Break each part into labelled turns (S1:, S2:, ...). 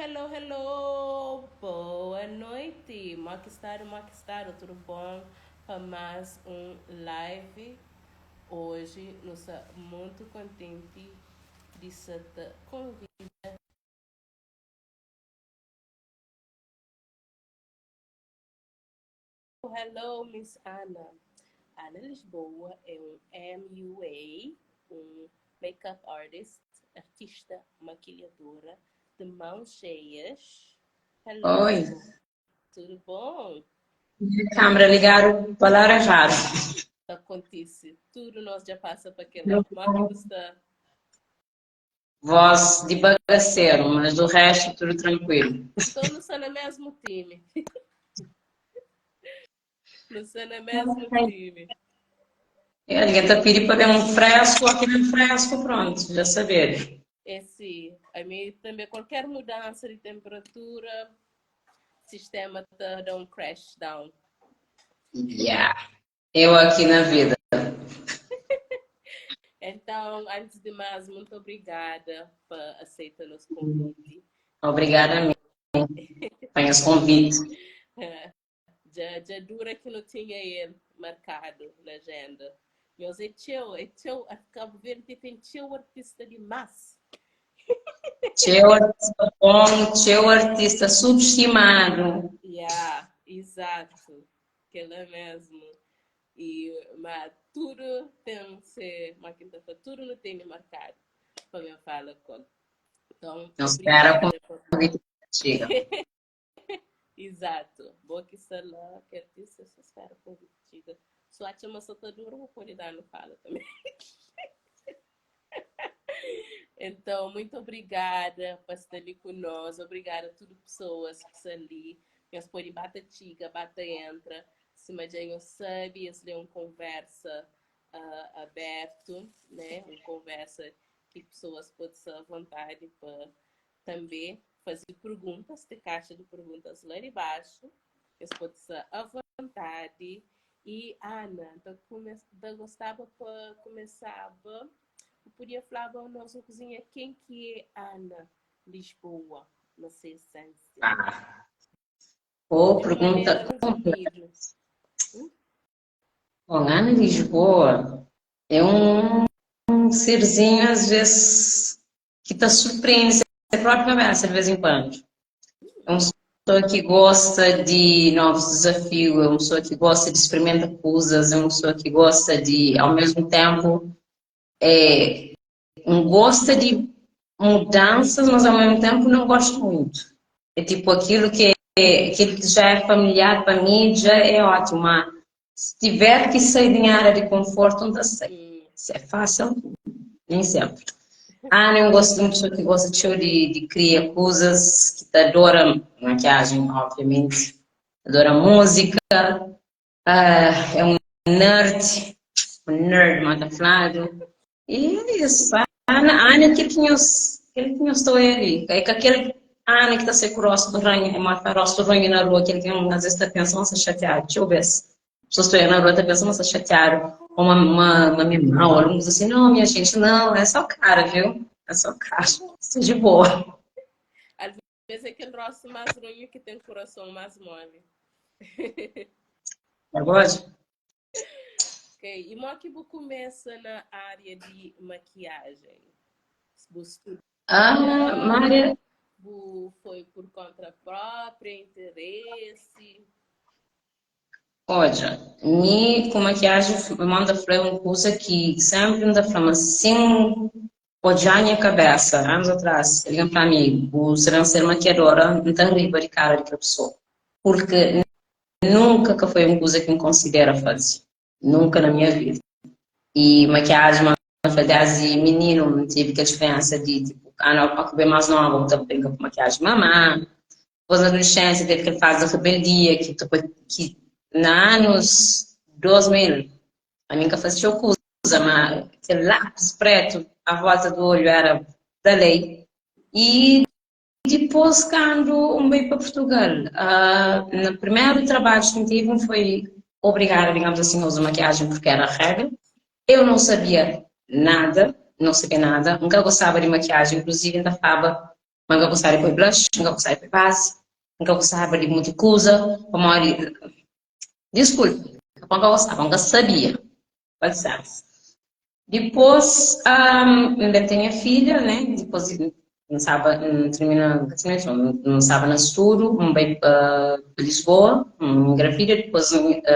S1: Hello, hello! Boa noite! Maquistaro, tudo bom? Para mais um live. Hoje, nós estamos muito contentes de estar convidando. Hello, Miss Ana. Ana Lisboa é um MUA, um makeup artist, artista maquilhadora de mãos cheias.
S2: Oi,
S1: Hello, tudo bom?
S2: câmera ligaram para laranjar.
S1: Acontece. Tudo nós já passa para aquele lado. Como é que você está?
S2: Voz de bagaceiro, mas do resto tudo tranquilo.
S1: Então não sou no mesmo time. Não sou no mesmo time.
S2: Alguém está pedindo para ver um fresco, aquele fresco, pronto, já saber.
S1: Esse, a mim também qualquer mudança de temperatura, o sistema está dá um crash down.
S2: Yeah. Eu aqui na vida.
S1: Então, antes de mais, muito obrigada por aceitar nosso convite.
S2: Obrigada a mim. Tenho os convites.
S1: Já dura que não tinha ele marcado na agenda. Mas é teu, a Cabo Verde tem teu artista de massa.
S2: Teu artista bom, teu artista subestimado.
S1: Yeah, exato. Aquela é mesmo. Mas tudo tem que ser, uma quinta-feira, tudo não tem marcado. Como eu falo com. Então,
S2: Não espera
S1: obrigada por.
S2: convite que chega.
S1: Exato. Boa que está lá, que artista, se espera contigo. Sua chama só tá duro, vou poder dar no fala também. Então, muito obrigada por estar ali conosco. Obrigada a todas as pessoas que estão ali. Nós podemos bater tiga, bater entra. Se mais não sabe, esse é uma conversa aberto, né? Uma conversa que pessoas podem estar à vontade para também fazer perguntas, ter caixa de perguntas lá de baixo. Eles podem estar à vontade. E, Ana, eu gostava para começar. Eu podia falar para nós na cozinha quem que é Ana Lisboa, na sua essência.
S2: Ah, ou
S1: De uma maneira
S2: pergunta completa.
S1: resumida. Hum?
S2: Bom, lá em Lisboa é um serzinho, às vezes, que te surpreende a própria cabeça, de vez em quando. É uma pessoa que gosta de novos desafios, é uma pessoa que gosta de experimentar coisas, é uma pessoa que gosta de, ao mesmo tempo, gosta de mudanças, mas ao mesmo tempo não gosta muito. É tipo aquilo que já é familiar para mim, já é ótimo. Mas se tiver que sair da área de conforto, não sei.
S1: Hum.
S2: Se é fácil, nem sempre. Ah, eu gosto de uma pessoa que gosta de criar coisas, que adora maquiagem, obviamente, adora música, é um nerd mataflado. E é isso. A Ana, aquele que eu estou ali, é que aquele Ana que está a ser com o rosto do ranho, é matar o rosto do ranho na rua, aquele que às vezes está pensando, se chatear, deixa eu ver se. As pessoas estão na rua, está pensando, se chatear, ou uma minha mãe, ou alguns assim, não, minha gente, não, é só cara, viu? É só cara, estou de boa.
S1: Às vezes é aquele rosto mais ruim que tem coração mais mole.
S2: Agora,
S1: Ok, e como que você começa na área de maquiagem? Você
S2: Mária,
S1: estudou? Você foi por conta própria, interesse?
S2: olha, me com maquiagem, me manda fazer uma coisa que sempre me dá flama assim, odiar minha cabeça, anos atrás, ligam para mim, o ser maquiadora, não tem riba de cara de outra pessoa. Porque nunca que foi uma coisa que me considera fazer. Nunca na minha vida. E maquiagem, uma fazer menino, não tive que a diferença de, tipo, não, para bem mais nova, também com maquiagem mamã. Depois na adolescência, teve que fase da rebeldia, que na anos 2000, a minha fazia coisa, mas aquele lápis preto à volta do olho era da lei. E depois, quando veio para Portugal, no primeiro trabalho que tive foi obrigada, digamos assim, a usar maquiagem porque era a regra. Eu não sabia nada, não sabia nada, nunca gostava de maquiagem, inclusive ainda falava Manga gostar de blush, manga gostar de base, manga gostar de muita coisa, como desculpe, manga sabia, pode ser. Depois, ainda tenho a filha, né? Depois, não sabe, não sabe na estudo, veio para Lisboa, engravida, depois,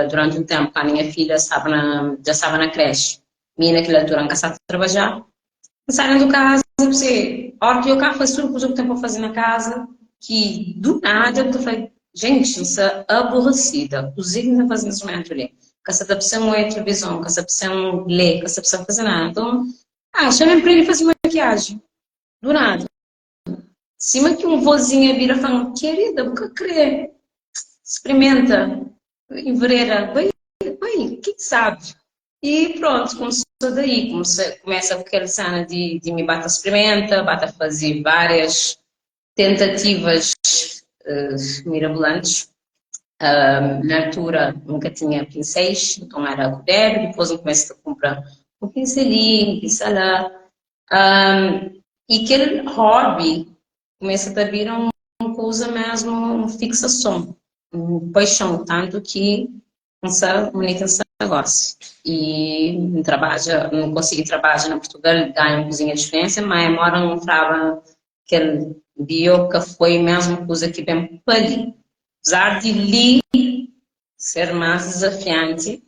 S2: durante um tempo, a minha filha já estava na creche. Minha naquela altura, não estava a trabalhar. Saíram do casa, você, a hora que eu cá faz tudo o que eu tenho para fazer na casa, que do nada eu falei, gente, isso é aborrecida, cozinha não faz instrumento ali, que essa opção é televisão, que essa opção ler, que essa opção fazer nada. Então, chamei para ele fazer maquiagem, do nada. Cima que um vozinho vira e fala, querida, o que crê? Experimenta, envereda, vai, vai, quem sabe? E pronto, começou daí, começa com aquela cena de me bata experimenta, bata fazer várias tentativas mirabolantes. Na altura nunca tinha pincéis, então era colher, depois eu começo a comprar um pincelinho, um pincel lá. E aquele hobby começa a vir uma coisa mesmo, uma fixação, uma paixão, tanto que essa bonita esse negócio. E não consegui trabalhar na Portugal, ganho uma cozinha de experiência, mas moro num trabalho que ele viu que foi a mesma coisa que vem para ali. Apesar de ali ser mais desafiante,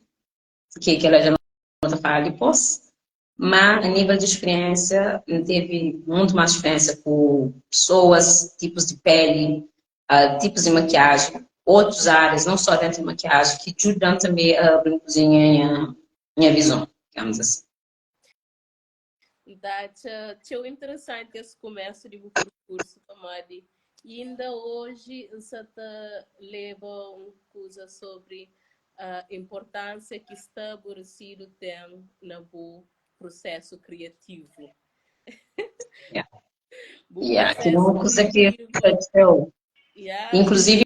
S2: que ela já não fala depois, mas a nível de experiência, teve muito mais experiência com pessoas, tipos de pele, tipos de maquiagem, outras áreas, não só dentro de maquiagem, que ajudam também a abrir minha visão, digamos assim.
S1: Tchau interessante esse começo de percurso, Kamadi. E ainda hoje você leva uma coisa sobre a importância que estabelecido tem no processo criativo.
S2: Yeah.
S1: O
S2: Yeah, que é
S1: processo
S2: uma coisa que
S1: criativo,
S2: aconteceu.
S1: yeah.
S2: Inclusive,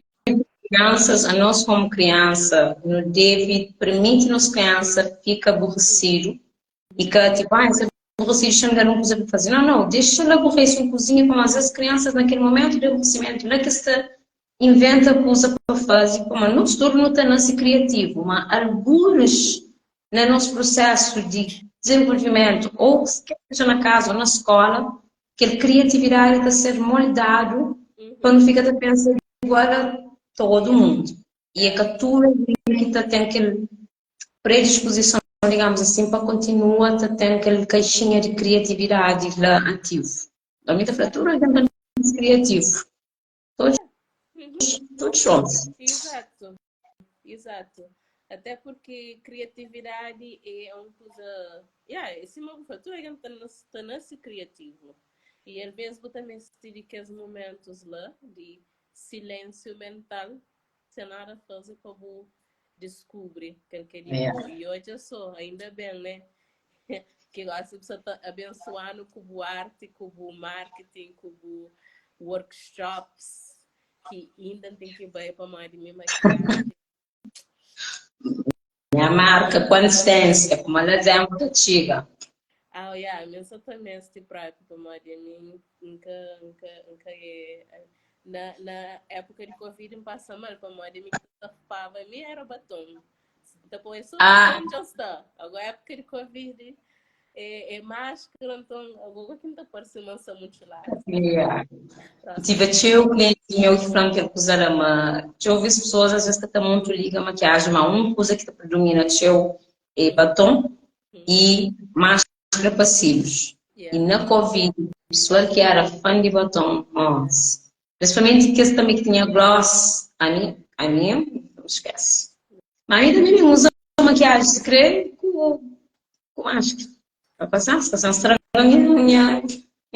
S2: crianças, a nós como criança, não deve, permite-nos criança, fica aborrecido, fica tipo, você aborrecido, deixa-me dar uma coisa para fazer. Não, não, deixa ela aborrecer uma cozinha, como às vezes crianças naquele momento de aborrecimento, não é que se inventa coisa para fazer, como não se torna tão criativo, mas alguns no nosso processo de desenvolvimento, ou seja na casa ou na escola, que a criatividade está a ser moldado para não ficar a pensar igual a todo mundo. E a cultura que tem aquela predisposição, digamos assim, para continuar a ter aquela caixinha de criatividade lá ativo. Da minha fratura, é criativo. Todos,
S1: Yeah. Uhum.
S2: todos somos.
S1: Exato. Exato. Até porque criatividade é uma coisa. Yeah, esse meu fator é tornar-se criativo. E às vezes eu também senti aqueles momentos lá de silêncio mental, sem nada a fazer para eu descobrir aquele
S2: É.
S1: bom. E hoje eu sou, ainda bem, né? Que gosto de estar abençoando com o arte, com o marketing, com o workshops, que ainda tem que ver para mais de minha maquiagem.
S2: Minha marca, consistência, como ela diz, é muito antiga.
S1: Yeah, mesmo também este prático, mas nunca é. Na época de Covid, me passa mal, para mim, me tapava, me era batom. Depois, só
S2: Ah,
S1: batom já está. Agora, época de Covid, é máscara, então, agora que não está parecendo muito lá.
S2: yeah.
S1: Próximo.
S2: Tive tio cliente meu que falou que ele usava uma. Eu ouvi as pessoas às vezes que estão muito ligadas à maquiagem, mas uma coisa que predomina tio é batom e máscara para cílios. E
S1: Yeah.
S2: na Covid, o pessoal que era fã de batom, nossa. Principalmente que esse também que tinha gloss, a minha, não esquece. Mas ainda nem usa maquiagem, se crê, com máscara. Para passar, se passar, estraga minha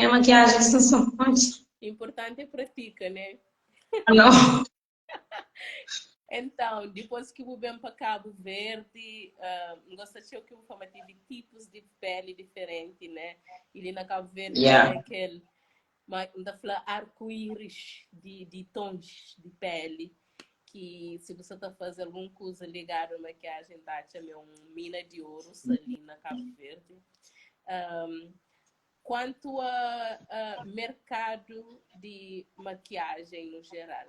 S2: maquiagem, se não pode.
S1: Importante é prática, né?
S2: Não.
S1: Então, depois que eu venho para Cabo Verde, gostaria que eu falasse de tipos de pele diferente, né? E na Cabo Verde tem
S2: Yeah.
S1: aquele, ainda fala arco-íris de tons de pele, que se você está fazendo alguma coisa ligada à maquiagem, dá também uma mina de ouro ali na Cabo Verde. Um, quanto a mercado de maquiagem no geral,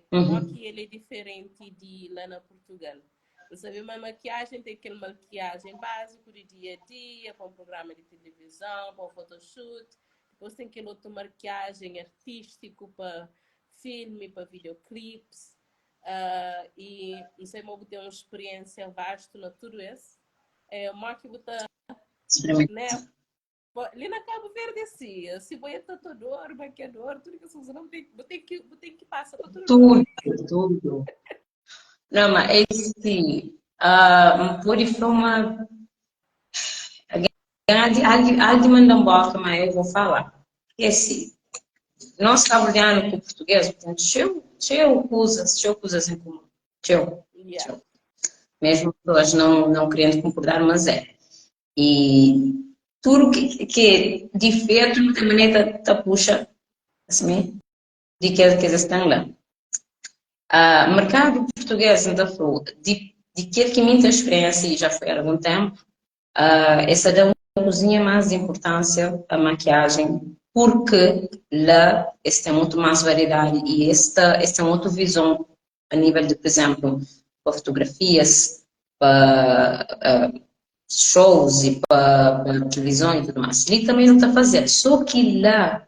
S1: como é que ele é diferente de lá na Portugal? Você sabe, uma maquiagem tem aquela maquiagem básica de dia a dia, para um programa de televisão, para um photoshoot. Depois tem aquela outra maquiagem artística para filme, para videoclipes. E não sei, mas ter uma experiência vasta na tudo isso. Uma que você, né? Ali na Cabo Verde, assim, se vai tatuador, maquiador, tudo que você usa, tem que passar para todo
S2: Tudo,
S1: mundo.
S2: tudo. Não, mas é assim, por isso uma grande mandamboca, mas eu vou falar. É assim, nós trabalhando com o português, cheio coisas em comum. Cheio,
S1: Yeah.
S2: cheio. Mesmo pessoas não querendo concordar, mas é. E tudo que defeito, de maneira te puxa, assim, de que estão lá. Mercado português ainda falou, de que muita experiência, e já foi há algum tempo, essa da cozinha mais importância a maquiagem, porque lá esta é muito mais variedade e esta é outra visão a nível de, por exemplo, para fotografias, para shows e para televisão e tudo mais. Ali também não está a fazer, só que lá,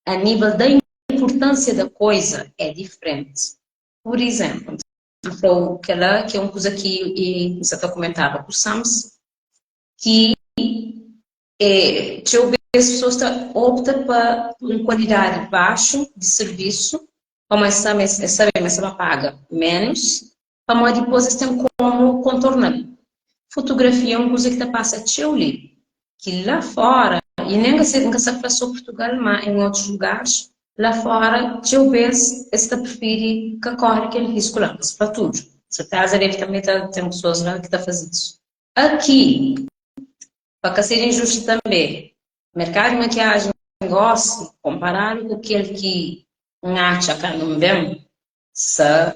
S2: a nível da importância da coisa, é diferente. Por exemplo, que lá, que é uma coisa que você está comentando, por Sams, que eu vejo as pessoas optam para uma qualidade baixa de serviço, mas sabem, mas ela paga menos, mas depois eles têm como contornar. Fotografia é uma coisa que te passa a ali, que lá fora, e nem que se passou Portugal, mas em outros lugares, lá fora, eu vejo, esta prefere que corre aquele risco lá, para tudo. Certeza deve também tem pessoas lá que estão fazendo isso. Aqui, para ser injusto também, mercado de maquiagem, negócio, comparado com aquele que acha que não vem, está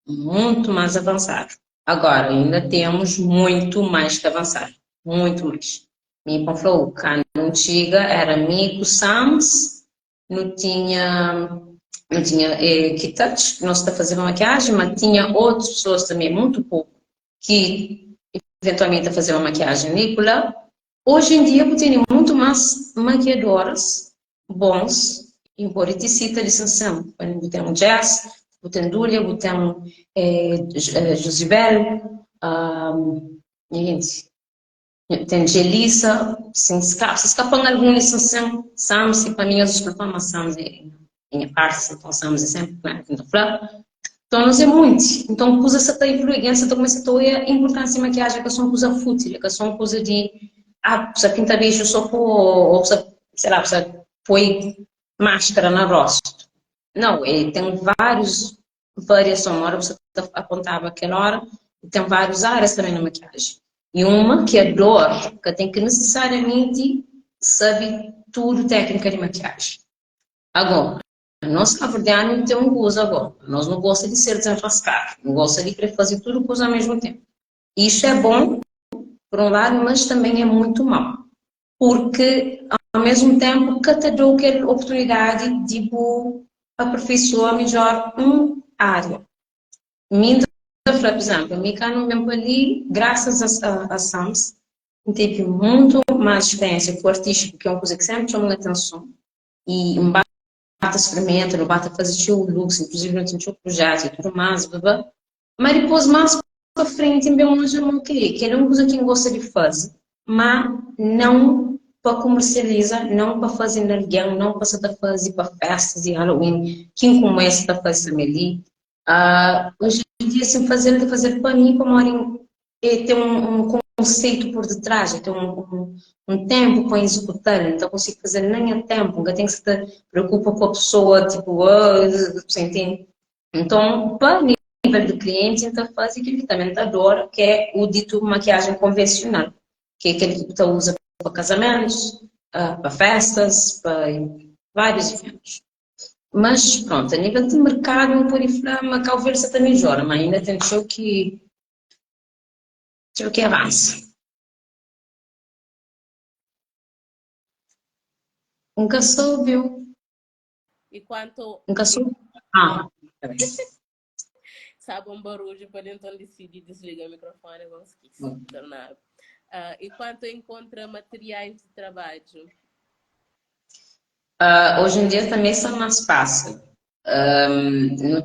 S2: muito mais avançado. Agora, ainda temos muito mais que avançar, muito mais. Me falou, cá não antiga era Mico Sams, não tinha Kitach, que não está fazendo maquiagem, mas tinha outras pessoas também, muito pouco, que eventualmente a fazer uma maquiagem Nicola. Hoje em dia, eu tenho muito mais maquiadoras bons, embora te cita de sanção. Eu tenho Jazz, eu tenho Dúlia, eu tenho Josibel, gente, tem Gelissa, se escapam alguma sanção, Sams, e para mim, eu desculpa, mas Sams é minha parte, então Sams é sempre, né, então, não sei muito. Então, usa essa influência, então começa a ter a importância de maquiagem, que é uma coisa fútil, que é uma coisa de, você pinta beijo só por, ou você, sei lá, você põe máscara no rosto. Não, tem variações. Uma hora você apontava aquela hora, e tem várias áreas também na maquiagem. E uma que é dor, que tem que necessariamente saber tudo técnica de maquiagem. Agora, nós cabo-verdianos temos um gozo agora. Nós não gostamos de ser desenrascados, não gostamos de querer fazer tudo coisa ao mesmo tempo. Isso é bom, por um lado, mas também é muito mau. Porque, ao mesmo tempo, que te dou aquela oportunidade de aperfeiçoar melhor uma área. Minha, por exemplo, a minha no mesmo ali, graças a SAMS, tive muito mais experiência com o artístico, que é uma coisa que sempre chama a atenção. E bata experimenta, não bata fazer o luxo, inclusive não tem o projeto e tudo mais, blá. Mas depois, mais para frente, bem longe, eu que é uma coisa que eu gosto de fazer, mas não para comercializar, não para fazer narguilha, não para fazer para festas e Halloween, quem começa a fazer ali. Hoje em dia, assim, fazer para mim, para Maureen, ter um conceito por detrás, ter um tempo para executar, então consigo fazer nem a tempo, nunca tenho que se preocupa com a pessoa, tipo, você entende? Então, para nível de cliente, então faz aquele tratamento que é o dito maquiagem convencional, que é aquele que você usa para casamentos, para festas, para vários eventos. Mas pronto, a nível de mercado, por inflama, calversa também melhora, mas ainda tem show que avança. Nunca soube.
S1: E quanto...
S2: Nunca soube. Ah,
S1: Sabe um barulho para então decidir desligar o microfone, vamos esquecer. Tornar. E quanto encontra materiais de trabalho?
S2: Hoje em dia também está mais fácil.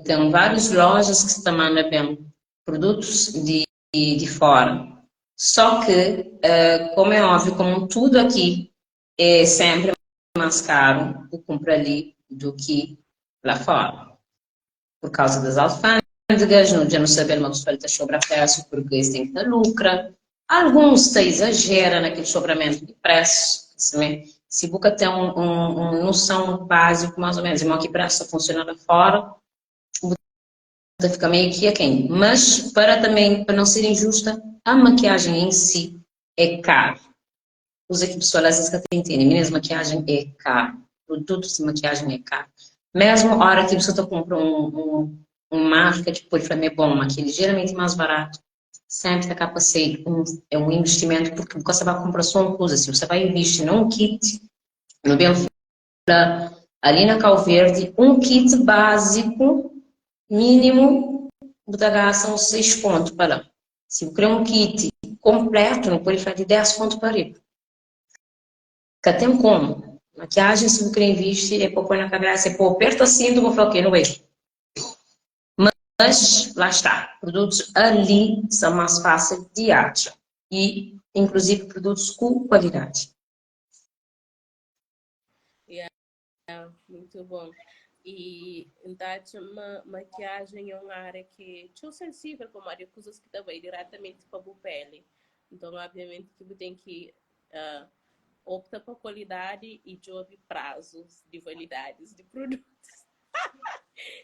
S2: Tem várias lojas que se mandam bem produtos de fora. Só que, como é óbvio, como tudo aqui é sempre mais caro de comprar ali do que lá fora. Por causa das alfândegas, já não saber uma pessoa está sobre a preço porque eles têm que dar lucro. Alguns exageram naquele sobramento de preço. Assim, se você tem noção básica, mais ou menos, de que preço funciona lá fora, você fica meio que aquém. Mas, para não ser injusta, a maquiagem em si é cara. Os aqui pessoal às vezes que entendem, mesmo maquiagem é caro. Produtos de maquiagem é caro. Mesmo a hora que você está comprando um marca de perfume bom, aquele geralmente mais barato, sempre acaba ser é um investimento, porque você vai comprar só uma coisa, se você vai investir num kit, no Benflora, ali na Cal Verde, um kit básico, mínimo, você gasta uns 6 contos para lá. Se você quer um kit completo, não pode fazer 10 contos para ele. Que tem como. Maquiagem, se você quer investir, é para pôr na cabeça, é para perto assim, do vou falar, ok, não é. Mas, lá está, produtos ali são mais fáceis de achar. E, inclusive, produtos com qualidade.
S1: Muito bom. E então, uma maquiagem é uma área que é sensível para área coisas que também diretamente para a pele. Então, obviamente, que você tem que optar por qualidade e de prazos de validades de produtos.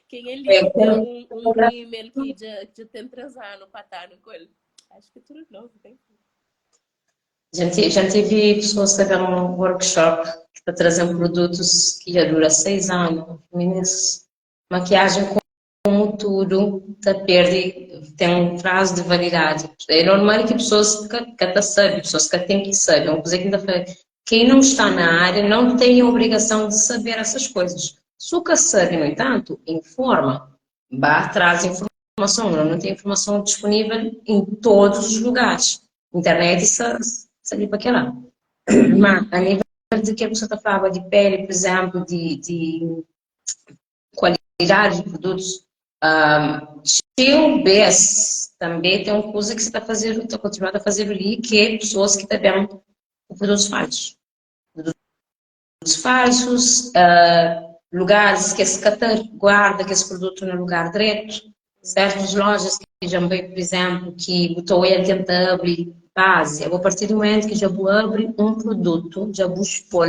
S1: Quem é ali que tem um rímel que já tem 3 anos para estar no colo? Acho que tudo novo, tem.
S2: Já tive pessoas que fizeram um workshop para trazer produtos que já dura 6 anos. Meninas, maquiagem como tudo, tá perde, tem um prazo de validade. É normal que pessoas que até sabem, pessoas que têm que saber, uma coisa que ainda quem não está na área não tem a obrigação de saber essas coisas. Se o que sabe, no entanto, informa, vá atrás de informação, não tem informação disponível em todos os lugares. Internet, sabe para que lá. Mas, a nível de que você está falando de pele, por exemplo, de qualidade de produtos, TUBS também tem uma coisa que você está fazendo, está continuando a fazer ali, que é pessoas que estão vendo produtos falsos. Produtos falsos, lugares que se guarda que esse produto no lugar direito, certas lojas que já veio, por exemplo, que botou ele tenta abrir base. A partir do momento que já vou abrir um produto, já vou expor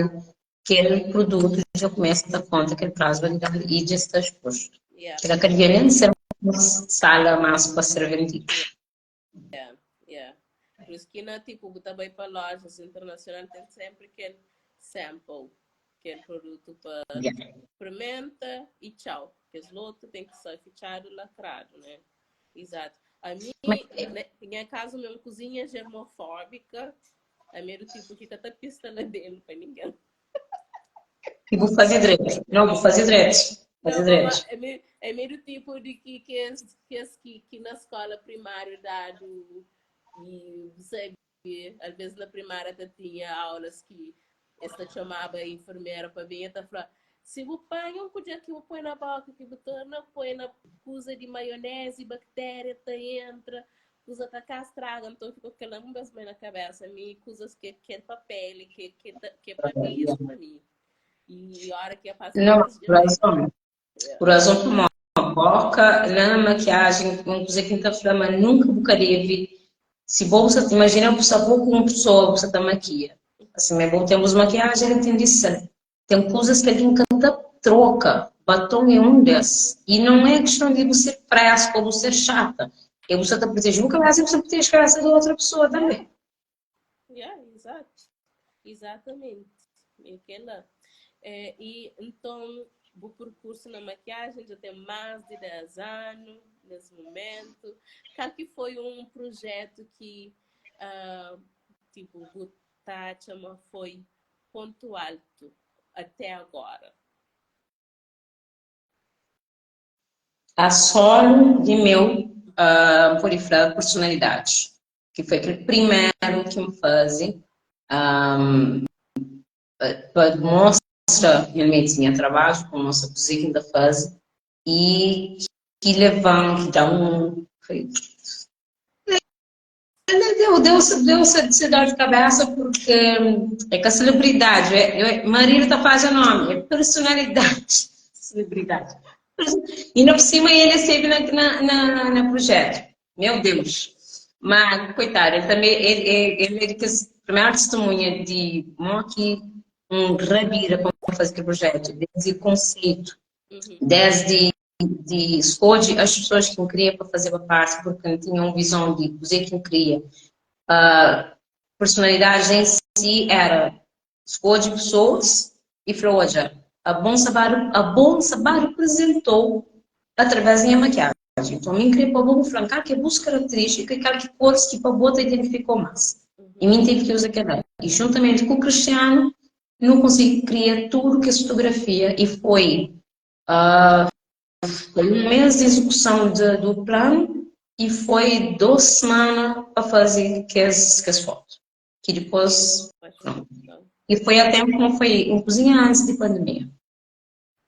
S2: aquele produto, já começa a dar conta que ele prazo validade e já está exposto.
S1: Yeah.
S2: Que queria nem ser uma sala mais para ser vendido.
S1: Yeah. Por isso que na tipo, também para lojas internacionais tem sempre aquele sample, aquele produto para experimenta e tchau. Porque os outros tem que ser fechado e lacrado, né? Exato. A mim, em caso, minha cozinha germofóbica, a minha tipo que tá pista lá dentro para ninguém.
S2: E vou fazer direito. Não, vou fazer direito. Fazer
S1: Não,
S2: direito.
S1: é meio tipo de que na escola primária dado e sabe, às vezes na primária tinha aulas que esta chamava a enfermeira para vir e falava, se você põe um colher que você põe na boca, que você não põe na coisa de maionese, bactéria tá entra, usa tá castraga, então ficou aquela mesmo na cabeça, me coisas que é papel, que é para risco para mim. E a hora que eu passo
S2: Não,
S1: mais de leve.
S2: por razão que uma boca, na maquiagem, uma coisa que não está mas nunca bucaria vi. Se você imagina o sabor com uma pessoa, você está maquia. Assim, é bom, temos maquiagem, tem disso. Tem coisas que a gente canta troca, batom é um desses. E não é questão de você ser fresca ou você ser chata. É você está protegendo o cabelo, você protege a cabeça da outra pessoa também.
S1: Exato. Exatamente. Aquela. E então, o percurso na maquiagem já tem mais de 10 anos nesse momento. Qual que foi um projeto que, tipo, o Tachama foi ponto alto? até agora?
S2: A solo de meu, por falar, personalidade, que foi aquele primeiro que me faz, para mostrar realmente minha trabalho com nossa cozinha ainda faz, e que levam, que dá deu dor de cabeça porque é que a celebridade, Maria está fazendo nome, é personalidade, celebridade. E não por cima ele esteve na projeto. Meu Deus. Mas, coitado, ele também, ele é que primeira testemunha de que um rabira para fazer aquele projeto, desde o conceito,
S1: Uhum.
S2: desde de escolher as pessoas que eu queria para fazer a parte, porque não tinham visão de dizer que eu queria. A personalidade em si era escolher pessoas e falou, olha, a bom saber representou através da minha maquiagem. Então, eu queria para o francar que é boas características, aquela que cores que para a bota identificou mais. E
S1: Uhum.
S2: mim teve que usar aquela. E juntamente com o Cristiano, não consegui criar tudo que a fotografia e foi um mês de execução do plano e foi 2 semanas para fazer que as fotos. Que depois, pronto. E foi a tempo como foi, inclusive antes da pandemia.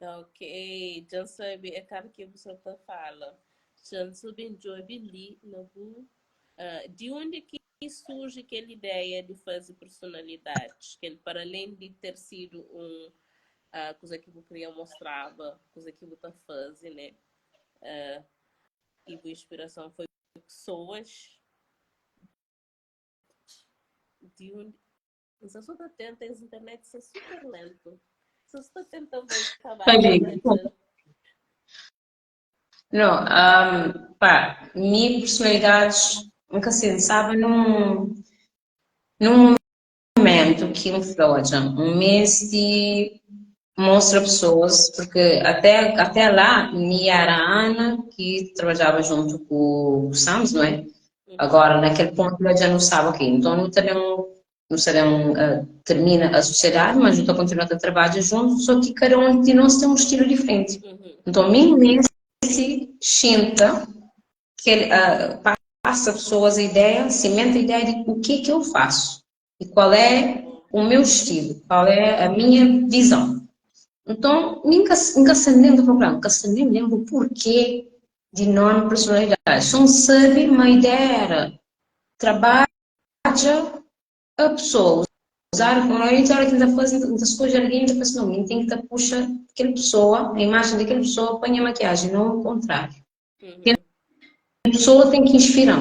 S1: Ok, já sabe, é claro que você tá fala. Já sabe, enjoy Billy, de onde que surge aquela ideia de fazer personalidades? Que ele, para além de ter sido coisa que eu queria mostrava, coisa que eu tá fazendo, né? E a inspiração foi pessoas de onde. Você só está atento, as internet são super lento. Você está tentando acabar
S2: Foi
S1: de
S2: bem.
S1: gente.
S2: Não, pá, minha personalidade nunca se sabe num momento que me floja, um mês de mostra pessoas, porque até lá, minha era a Ana, que trabalhava junto com o Sams, não é?
S1: Uhum.
S2: Agora, naquele ponto, eu já não estava aqui. Então, não sabemos, termina a sociedade, mas eu estou continuando a trabalhar junto, só que cada um de nós tem um estilo diferente.
S1: Uhum.
S2: Então, mim mesmo se sinta que ele, passa a pessoas a ideia, cimenta a ideia de o que eu faço e qual é o meu estilo, qual é a minha visão. Então, nunca se lembra do programa, nunca se lembra o porquê de nome personalidade. Só sabe uma ideia, trabalha a pessoa, usar normalmente a hora que está fazendo muitas coisas, alguém está pensando, não, tem que puxar aquela pessoa, a imagem daquela pessoa, põe a maquiagem, não o contrário.
S1: Uhum.
S2: A pessoa tem que inspirar.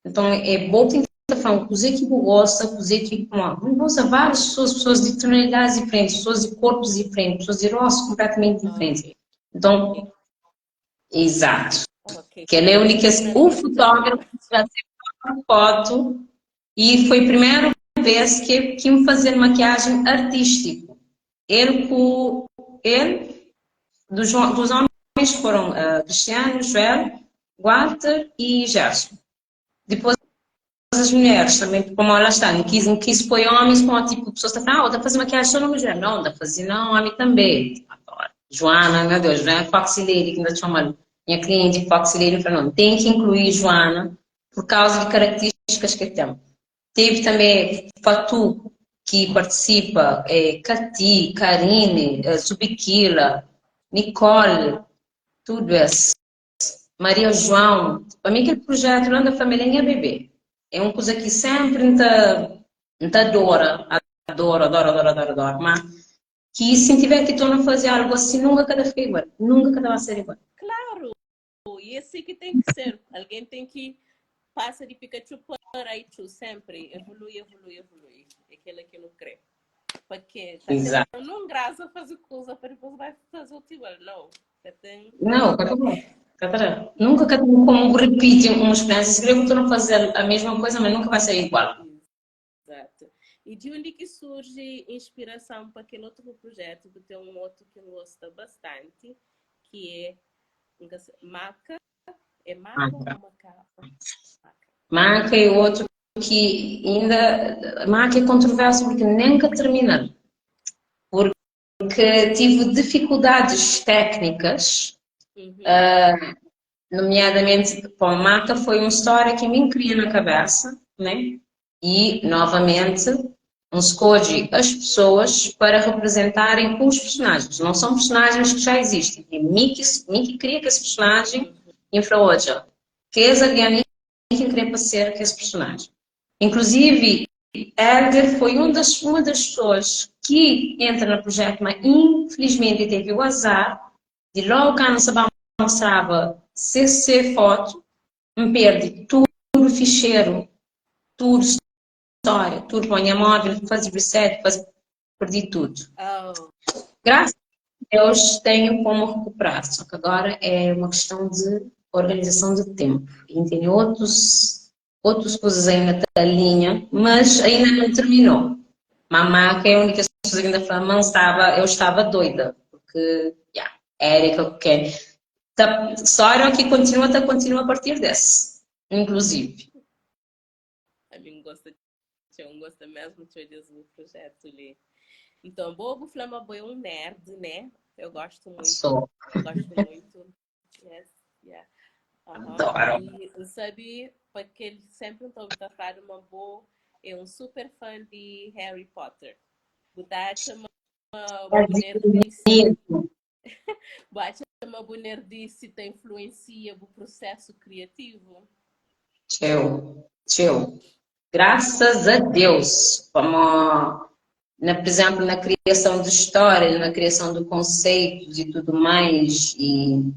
S2: Então, é bom tentar falar com os que gosta, com os que gosta várias pessoas de tonalidades diferentes, pessoas de corpos diferentes, pessoas de rostos completamente diferentes.
S1: Ok,
S2: Então, exato.
S1: ok.
S2: Que ele é o único,
S1: Fica na
S2: o
S1: lista.
S2: fotógrafo que trazia uma foto e foi a primeira vez que me fazia maquiagem artística. Ele, dos homens foram Cristiano, Joel, Walter e Gerson. Depois as mulheres também, como elas estão, não quis pôr homens com tipo, pessoas que estão, dá fazer maquiagem só na mulher. Não, dá fazer não, homem também. Agora, Joana, meu Deus, não é Foxy Lady que ainda chama minha cliente Foxy Lady, falou, não, tem que incluir Joana por causa de características que tem. Teve também Fatu, que participa, Cati, Karine, Zubiquila, Nicole, tudo isso. Maria João, para mim aquele projeto lá da família é bebê. É uma coisa que sempre não adora, mas que se tiver que tornar fazer algo assim, nunca cada fica igual, nunca cada vai ser igual.
S1: Claro, e assim que tem que ser. Alguém tem que passar de Pikachu para Raichu sempre. Evolui, evolui, evolui. É aquele que não crê. Porque tá
S2: Exato.
S1: tentando não graça fazer coisa para depois vai fazer o igual. Não. Você tem.
S2: Não, Catarina, nunca cada como repite uma experiência, se que tu não fazer a mesma coisa, mas nunca vai ser igual.
S1: Exato. E de onde que surge inspiração para aquele outro projeto? Que tem um outro que eu gosto bastante, que é Maca. É Maca ou
S2: Marca.
S1: Maca? Maca.
S2: Marca e outro que ainda, marca é controverso porque nunca termina. porque tive dificuldades técnicas,
S1: Uhum.
S2: nomeadamente, com a marca foi uma história que me cria na cabeça, né? E, novamente, um escolhe as pessoas para representarem os personagens. Não são personagens que já existem. E Mickey cria que esse personagem infraoja. Que é alguém que queria para ser que esse personagem. Inclusive, Elder foi uma das pessoas que entra no projeto, mas infelizmente teve o azar de logo que não sabia mostrava CC foto, me perdi tudo o ficheiro, tudo história, tudo põe a móvel, fazer reset, perdi tudo.
S1: Oh,
S2: Graças a Deus tenho como recuperar, só que agora é uma questão de organização de tempo. E tem outras coisas ainda na linha, mas ainda não terminou. Mamá, que é a única pessoa que ainda falou, eu estava doida, porque, yeah, Érica, que história que continua a partir desse, inclusive.
S1: a mim gosta mesmo de projeto ali. Então, Bobo Flama Boi é um nerd, né? Eu gosto muito.
S2: Sou,
S1: Gosto muito. Yes, yeah.
S2: adoro.
S1: E sabe, porque ele sempre estou a falar uma boa, é um super fã de Harry Potter. Budacha uma nerdice, bate uma nerdice te influencia o processo criativo.
S2: Tchau. Graças a Deus, como, por exemplo, na criação de histórias, na criação de conceitos e tudo mais, e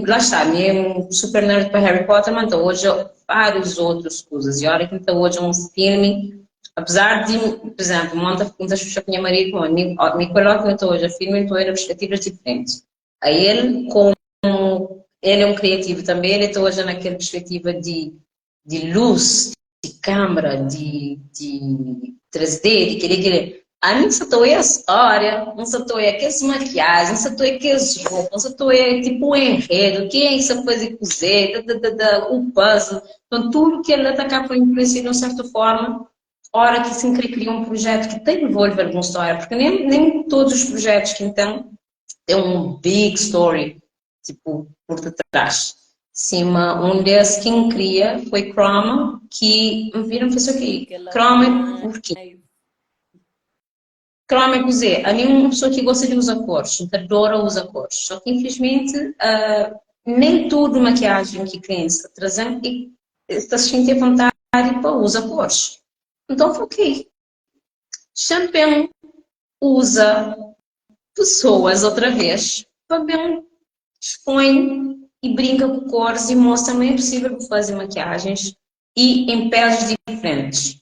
S2: lá está, mesmo super nerd para Harry Potter, mas então hoje várias outras coisas. E olha que então hoje é um filme, apesar de, por exemplo, muitas pessoas que minha marido, me coloca então hoje a filme, então era perspectivas diferentes. Aí ele, como ele é um criativo também, ele está hoje naquela perspectiva de luz, de câmera, de 3D, de querer. A mim só estou a história, não só estou aquelas maquiagens, não só estou aqueles roupas, não só estou tipo o enredo, quem é essa coisa que cozer, o puzzle. Então, tudo que ele atacar para influenciar de uma certa forma, hora que se cria um projeto que tem envolve alguma história, porque nem todos os projetos que então têm um big story, tipo, por detrás. Cima, um desses quem cria foi Chroma, que me viram e fez aqui.
S1: Aquela
S2: Chroma, por quê?
S1: mais.
S2: Cromo é cozer. A mim, uma pessoa que gosta de usar cores, adora usar cores. Só que, infelizmente, nem tudo maquiagem que criança trazendo e está se sentindo vontade para usar cores. Então, ok. Champagne usa pessoas outra vez para bem expõe e brinca com cores e mostra que é possível fazer maquiagens e em peles diferentes.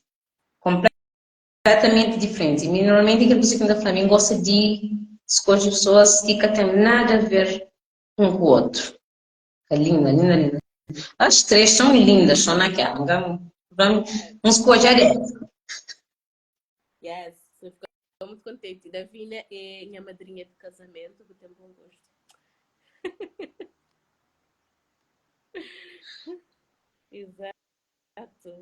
S2: Completamente diferente. E normalmente aquele músico da Flamengo gosta de escolher pessoas que não têm nada a ver um com o outro. É linda, linda, linda. As três são lindas, só naquela. Vamos
S1: Yes,
S2: escolher essa.
S1: yes. Eu fico muito contente. Davina é minha madrinha de casamento, que tem bom gosto. Exato.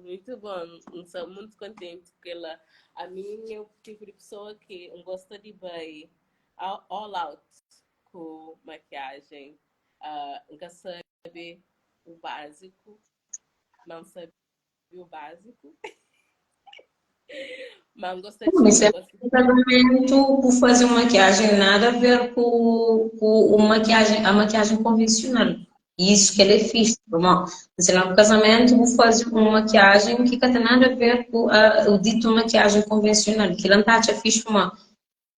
S1: Muito bom. Sou muito contente porque ela, a mim eu tive pessoa que gosta de bem all out com maquiagem. Nunca sabe o básico, não sabe o básico, mas gosta
S2: Isso
S1: de
S2: é
S1: gosta.
S2: um tratamento por fazer uma maquiagem nada a ver com a maquiagem convencional. Isso que ele é fixe. Se lá no casamento, vou fazer uma maquiagem que não tem nada a ver com o dito maquiagem convencional. Que não está fixe uma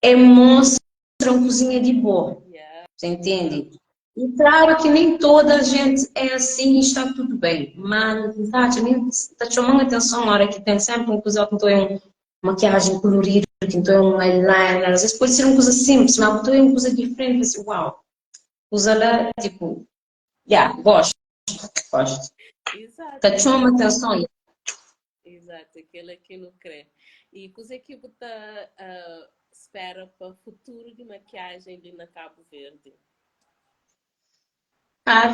S2: é mostra uma cozinha de boa.
S1: Yeah.
S2: Você entende? E claro que nem toda a gente é assim e está tudo bem. Mas, Tati, está chamando a atenção na hora que tem sempre um coisa que então é uma maquiagem colorida, que então é um eyeliner. Às vezes pode ser uma coisa simples, mas então é uma coisa diferente. Assim, uau, usa lá, tipo, gosto, gosto.
S1: Exato,
S2: Está chamando a atenção.
S1: exato, aquele que não crê. E coisa que você espera para o futuro de maquiagem ali na Cabo Verde.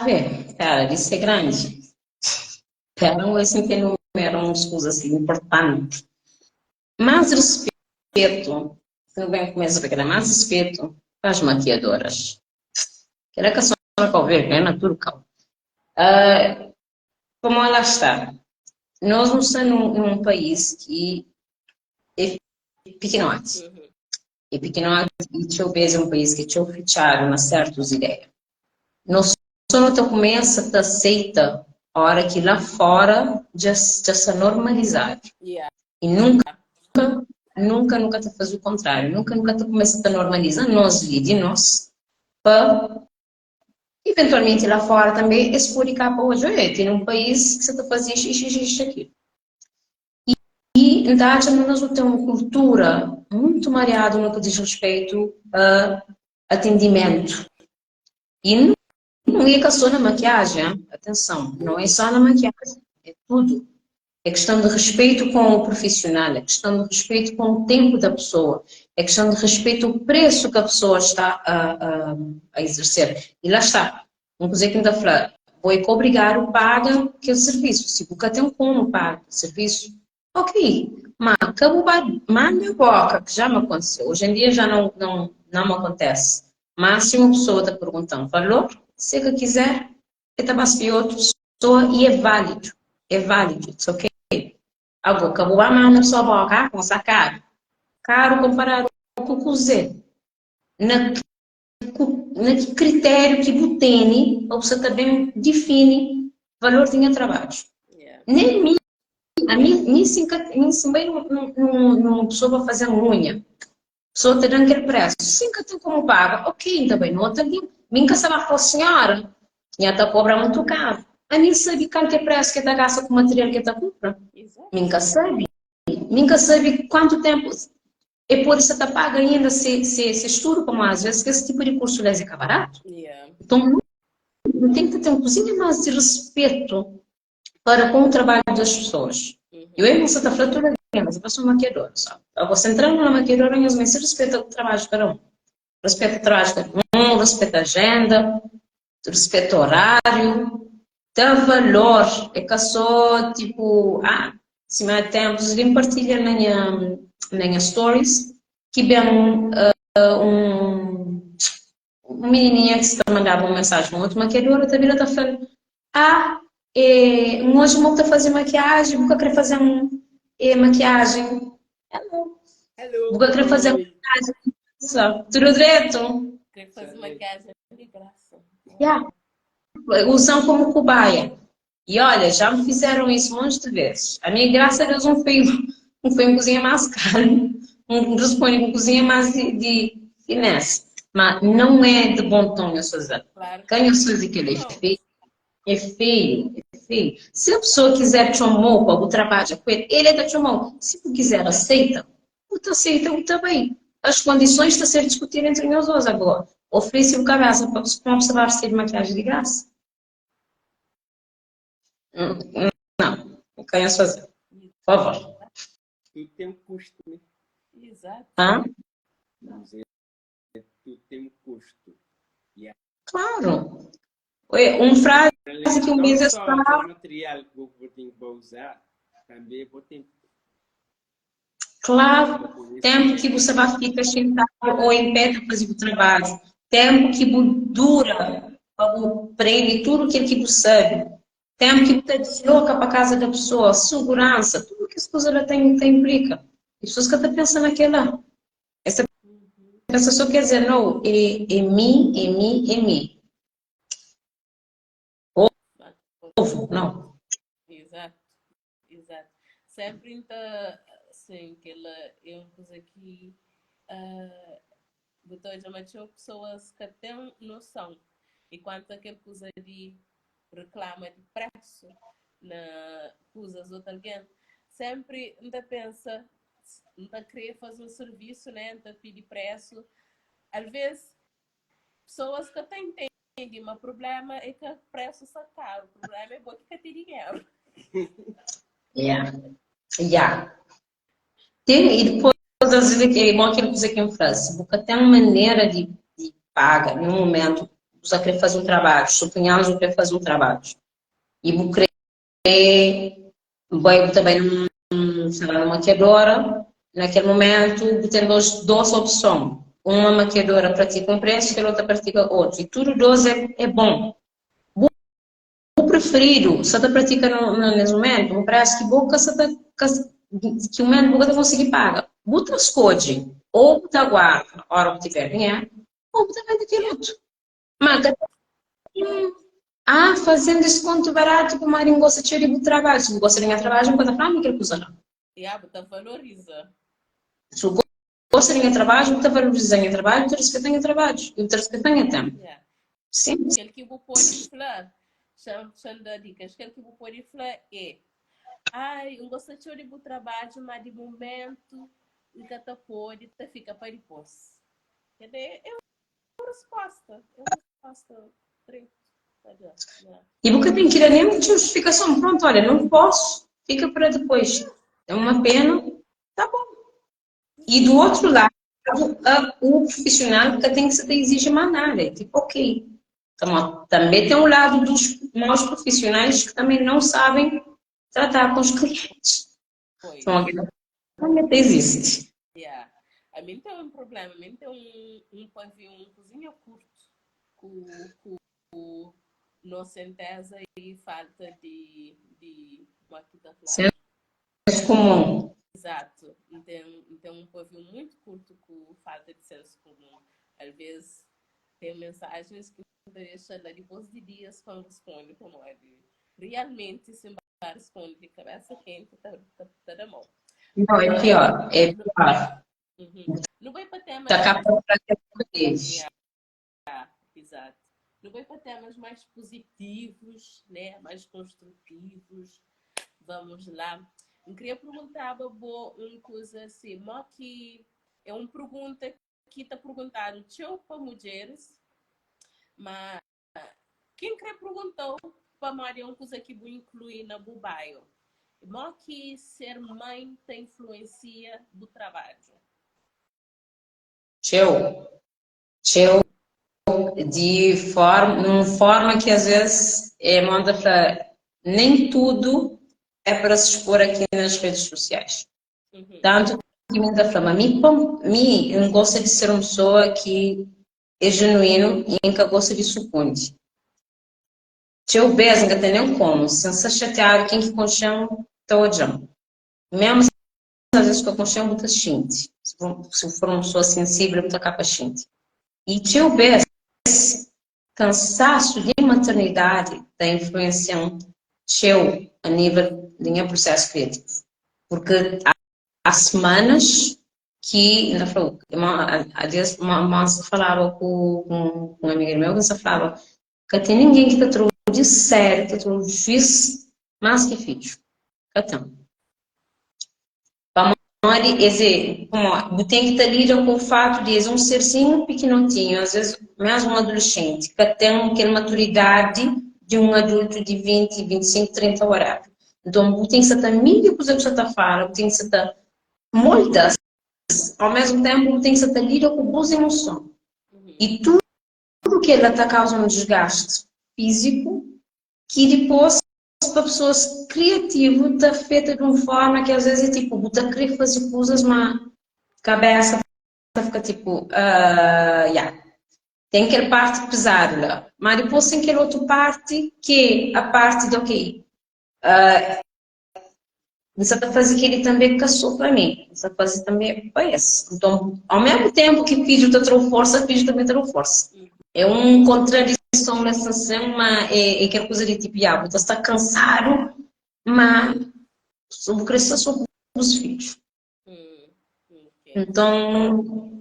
S2: Vê, cara, isso é grande. Eram, assim, tem eram umas coisas assim importantes. Mais respeito Tudo bem, começa a pegar mais respeito para as maquiadoras. Quero que a senhora para ver, é natural. Como ela está? Nós não estamos num país que é pequenote.
S1: Uhum.
S2: É pequenote e talvez é um país que te fechado nas certas ideias. Nós só não começa a aceita a hora que lá fora já se normalizar.
S1: Yeah.
S2: E nunca te faz o contrário. Nunca te começa a normalizar nós, de nós, para eventualmente lá fora também explicar para hoje, tem um país que você está fazendo isso aqui. E, em verdade, nós temos uma cultura muito mareada no que diz respeito a atendimento. E não é só na maquiagem, hein? Atenção, não é só na maquiagem, é tudo. É questão de respeito com o profissional, é questão de respeito com o tempo da pessoa, é questão de respeito ao preço que a pessoa está a exercer. E lá está. Uma coisa que ainda fala, vou obrigar o paga que é o serviço. Se nunca tem como pagar o serviço, ok. Mas acabou a minha boca, que já me aconteceu. Hoje em dia já não me acontece. Mas se uma pessoa está perguntando valor, se ela quiser, está mais que outra pessoa e é válido. É válido, it's ok. Agora, acabou a mão na sua boca, com sacar. Caro comparado com o cozer. Na que critério que você tem, para você também define valor de trabalho.
S1: Yeah.
S2: Nem mim, a mim sim bem numa pessoa para fazer unha. Pessoa te dando aquele preço. Sim que tem como paga. Ok, ainda bem, não outra dia. Mim que sabe para a senhora, já está a cobrar muito caro. A mim sabe quanto é preço que está gasta com o material que está compra. Nunca sabe. Nunca sabe quanto tempo é por isso que paga ainda se estuda, como às vezes que esse tipo de curso é barato.
S1: Yeah.
S2: Então, não tem que ter um cozinho mais de respeito para com o trabalho das pessoas.
S1: Uhum.
S2: Eu não sei da fratura mas eu sou maquiadora, sabe? Você entrando na maquiadora, mas se respeita o trabalho de cada um. Respeita o trabalho de cada um, respeita a agenda, respeita o horário, dá valor. É que só, tipo, se mais tempos, ele partilha na minha stories, que bem um menininha que se mandava uma mensagem, uma outra maquiadora, também está falando, hoje eu vou fazer maquiagem, vou querer fazer maquiagem.
S1: Hello.
S2: Vou querer fazer maquiagem. Tudo direito?
S1: Querer fazer maquiagem de graça.
S2: Yeah. Usam como cobaia. E olha, já me fizeram isso um monte de vezes. A minha, graças a Deus, não foi uma cozinha mais cara. Não responde uma cozinha mais de finesse. Mas não é de bom tom, eu sou Zé.
S1: Claro.
S2: Quem eu sou dizer que ele é feio, é feio, é feio. Se a pessoa quiser te chamar para o trabalho com ele, ele é da chamar. Se tu quiser, aceita. Tu aceita, eu também. As condições estão a ser discutidas entre nós dois agora. Oferece um cabeça para uma pessoa ser de maquiagem de graça. Não, não quero fazer. Por favor.
S3: Tudo tem um custo, né?
S1: Exato.
S3: Tudo tem um custo. Yeah.
S2: Claro. Frase que um mês
S3: não
S2: está...
S3: só o material que eu tenho para usar, também vou ter.
S2: Claro. Tempo que você vai ficar sentado ou em pé para fazer o trabalho. Tempo que dura para aprender tudo aquilo que você sabe. Tempo que você desloca para a casa da pessoa. Segurança. Tudo que as coisas tem implica. As pessoas que estão pensando naquela. Essa pessoa quer dizer, não, é mim. Povo, não.
S1: Exato. Sempre então, assim, que ela é uma coisa que já pessoas que têm noção. E quanto aquela coisa de reclama de preço na coisas ou alguém, sempre ainda pensa, ainda querer fazer um serviço, né? Ainda pedir preço. Às vezes, pessoas que até entendem, mas o problema é que o preço está caro. O problema é bom que tem dinheiro.
S2: Yeah. E depois, às vezes, é bom aquilo que você quer fazer. Porque tem uma maneira de pagar, no momento, você quer fazer um trabalho, suponhamos que quer fazer um trabalho. E você quer, também numa maquiadora, naquele momento, tem duas opções. Uma maquiadora pratica um preço e a outra pratica outro. E tudo dois é bom. O preferido, se você pratica nesse momento, um preço que boca que o momento boca conseguir pagar. Bota escolhe, ou bota aguarda, a hora que tiver dinheiro, ou bota vai daquele outro. Mas, fazendo desconto barato, como a gosta de ir para trabalho. Se não gosta de ir trabalho, não pode falar, não quero usar.
S1: Bota valoriza.
S2: Se gosta de ir trabalho, bota valoriza o trabalho, bota respeita o trabalho, e bota respeita o tempo. Sim.
S1: Aquele que vou pode falar, chama dicas, aquele que vou pode falar é, eu gosto de ir para trabalho, mas de momento, o que tá pode, fica para depois. É uma resposta.
S2: E você tem que ir nem muita justificação. Pronto, olha, não posso, fica para depois. É uma pena, tá bom. E do outro lado, o profissional que tem que se exigir mais nada. É tipo, ok. Então, também tem um lado dos maus profissionais que também não sabem tratar com os clientes. Então, também existe.
S1: A mim tem um problema, a mim tem um pavilhão, cozinha curto, com não centesa e falta de
S2: Senso comum.
S1: Exato. Então um pavilhão muito curto com falta de senso comum. Às vezes tem mensagens que deixa lá depois de dias quando responde como é realmente se responde de cabeça quente tá da mão.
S2: Não, é pior. É pior.
S1: Não vai para temas exato. Não vai para temas mais positivos, né? Mais construtivos. Vamos lá. Eu queria perguntar uma coisa assim, que é uma pergunta que está perguntando para mulheres, mas quem quer perguntou para Maria uma coisa que vou incluir na Bubaio, que ser mãe tem influência do trabalho.
S2: De forma que às vezes manda para nem tudo é para se expor aqui nas redes sociais. Tanto que me dá fama, mim eu gosto de ser uma pessoa que é genuíno e que gosta de suponte. Se eu beijo, não tem nem como, se não se chatear, quem que conchão, está odiando. Mesmo às vezes que eu conchão, muita gente. Se for uma pessoa sensível, muita capa gente. E se eu beijo, cansaço de maternidade da influência seu a nível de um processo criativo. Porque há semanas que, há dias, uma falava com uma amiga minha, que falava que tem ninguém que te de sério, que te juiz mais que filho. Então, como tem que estar lidando com o fato de um serzinho pequenotinho, às vezes mesmo um adolescente, que tem aquela maturidade de um adulto de 20, 25, 30 horas. Então, tem que estar mídia coisa que você está falando, tem que estar moldas, ao mesmo tempo tem que estar lidando com boas emoções. E tudo que ela está causando desgaste físico, que depois para pessoas criativas está feita de uma forma que às vezes é tipo, você querer fazer coisas, mas cabeça fica tipo, tem aquela parte pesada, mas depois tem aquela outra parte que é a parte de, ok, você está fazendo aquele também caçou para mim, você está fazendo também para esse. Então, ao mesmo tempo que o filho está tendo força, o filho também tem força. É uma contradição nessa cena, é aquela coisa de tipo, você está cansado, mas vou crescer só com os filhos. Então,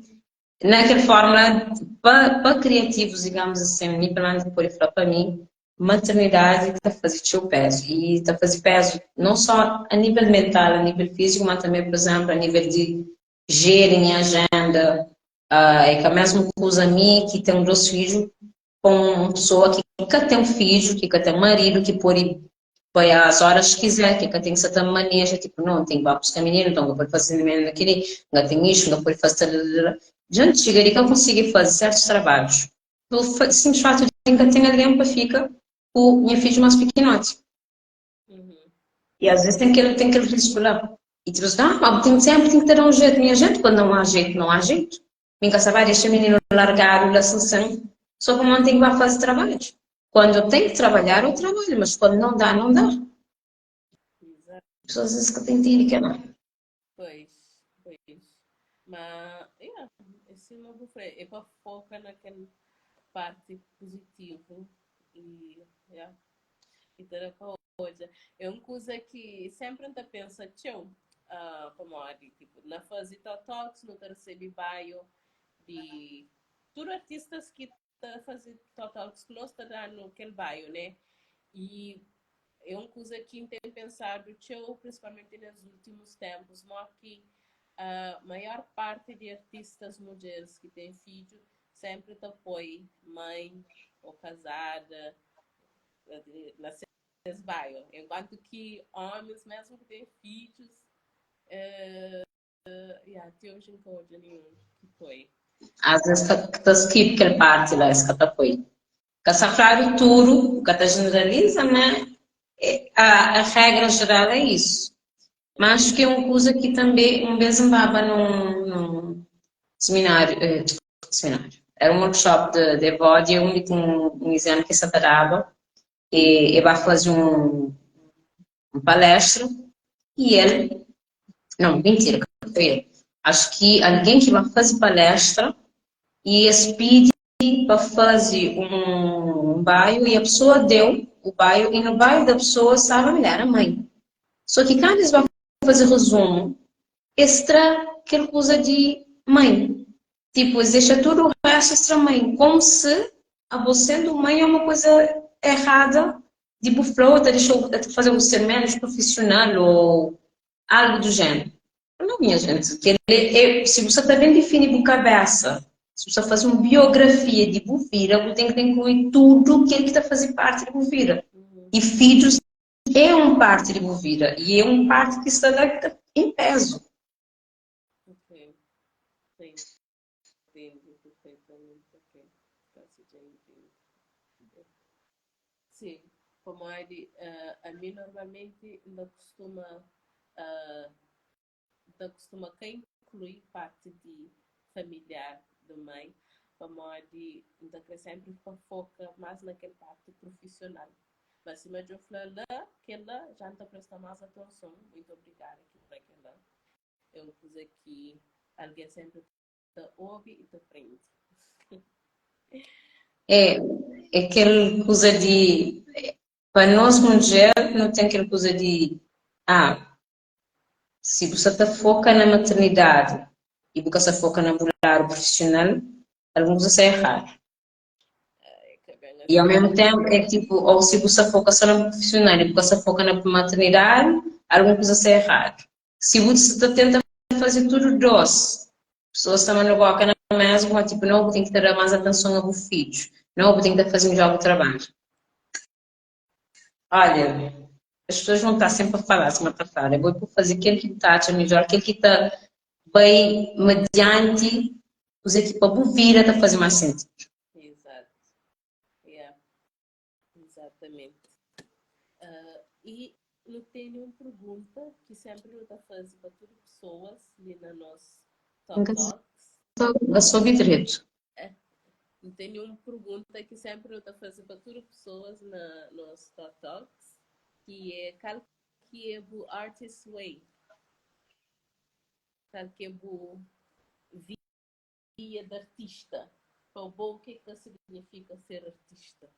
S2: naquela forma, para criativos, digamos assim, me falando por falar para mim, maternidade está fazendo seu peso. E está fazendo peso não só a nível mental, a nível físico, mas também, por exemplo, a nível de gerir minha agenda. É que a mesma coisa a mim, que tem dois filhos, com uma pessoa que nunca tem um filho, que nunca tem um marido, que pode ir às horas que quiser, que tem que ser também maneja, tipo, não, tem que buscar menino, então não pode fazer menino naquele, não tem isso, não pode fazer. Gente, chegaria que eu consigo fazer certos trabalhos. Pelo simples fato de que tem alguém para ficar com minha filha mais pequenote. E às vezes tem que escolher. E tipo, mas sempre tem que ter um jeito. Minha gente, quando não há jeito, não há jeito. Nunca sabe, deixa o menino largar o assim, só que não tem que vai fazer trabalho. Quando eu tenho que trabalhar, eu trabalho, mas quando não dá, não dá.
S1: Exato.
S2: Pessoas às vezes que têm que ir que não.
S1: Pois. Mas, esse novo freio é para focar naquela parte positiva e, yeah, e ter a coisa. É uma coisa que sempre ainda pensa, tchau, como tipo, na fase talks, no terceiro baio de todos artistas que estão fazendo talks que nós está dando aquele baio, né? E é uma coisa que tem pensado, eu, principalmente nos últimos tempos, que a maior parte de artistas mulheres que têm filho sempre te apoia, mãe ou casada, na bairro. Enquanto que homens, mesmo que têm filhos, tem hoje em dia nenhum que foi.
S2: Às vezes que skip aquela parte lá, esse que tá foi. Que essa frase tudo, que tá generaliza, né? A regra geral é isso. Mas acho que é uma coisa que também, um vez andava num seminário, seminário. Era um workshop de body, onde tinha um exame que se atarava e vai fazer uma palestra e ele, não, mentira, foi ele. Acho que alguém que vai fazer palestra e esse pede para fazer um bairro e a pessoa deu o bairro e no bairro da pessoa estava a mulher, a mãe. Só que quando eles vão fazer resumo, extra aquela coisa de mãe. Tipo, deixa tudo o resto extra mãe. Como se a você sendo mãe é uma coisa errada. Tipo, frota, deixa eu fazer você menos profissional ou algo do gênero. Não, minha gente. Se você também define por cabeça, se você faz uma biografia de Buvira, você tem que incluir tudo que ele está fazendo parte de Buvira. E filhos é uma parte de Buvira. E é uma parte que está em peso.
S1: Ok. Sim. Entendi perfeitamente. Ok. Faço já entendi. Sim. Como é a mim normalmente uh, ainda costuma quem incluir parte de familiar da mãe, como é ainda que sempre foca mais naquela parte profissional. Mas se eu falar que ela já não presta mais atenção, muito obrigada por aquela. É uma coisa que alguém sempre te ouve e te aprende.
S2: É, é aquela coisa de. Para nós, mulher, não tem aquela coisa de. Se você está foca na maternidade e você foca na mulher profissional, alguma coisa está errado. E ao mesmo tempo, é tipo, ou se você foca só na profissional e você foca na maternidade, alguma coisa está errado. Se você está tentando fazer tudo doce, pessoas também não colocam na mesma, tipo, não, tem que ter mais atenção aos filhos, não, tem que fazer um jogo de trabalho. Olha, as pessoas vão estar sempre a falar, semana passada, eu vou fazer aquele que está a melhor, aquele que está bem mediante os equipamentos vir a fazer mais sentido.
S1: Exato. Yeah. Exatamente. E eu tenho uma pergunta que sempre eu estou fazendo para todas as pessoas ali na nossa Talks.
S2: Eu sou direito.
S1: Eu tenho uma pergunta que sempre eu estou fazendo para todas as pessoas na nossa Talks, que é qual que é o artist way? Qual que é o via de artista? O que significa ser artista?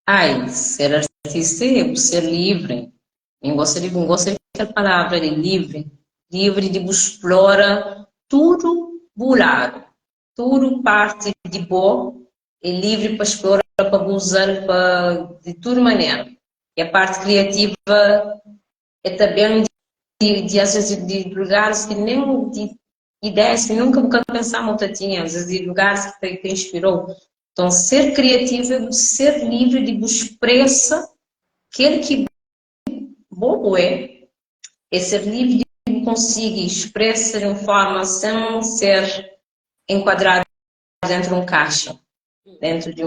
S2: Ai, ser artista é ser livre. Eu gosto daquela palavra de livre. Livre de explorar tudo lado. Tudo parte de bom é livre para explorar, para usar de toda maneira. E a parte criativa é também às vezes, de lugares que nem de ideias que nunca pensamos que tinha, às vezes de lugares que inspirou. Então, ser criativo é ser livre de expressa aquele que bobo é ser livre de conseguir expressar de uma forma sem ser enquadrado dentro de um caixa, dentro de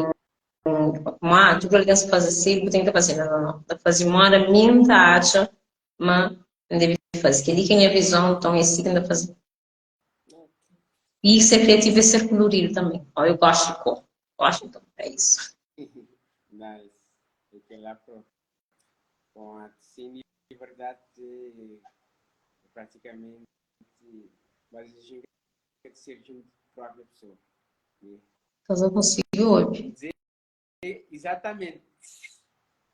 S2: tudo alguém se faz assim, tem que fazer, não. Fazer uma hora minha acha, mas não deve fazer. Que ele tem a visão, então é assim que anda a fazer. E ser criativo é ser colorido também. Ó, eu gosto de cor. Gosto, então, é isso.
S3: Nice. Porque lá com a sem liberdade, praticamente, mas exigir de ser de uma própria pessoa. Né?
S2: Mas eu consigo hoje.
S3: Dizer, exatamente.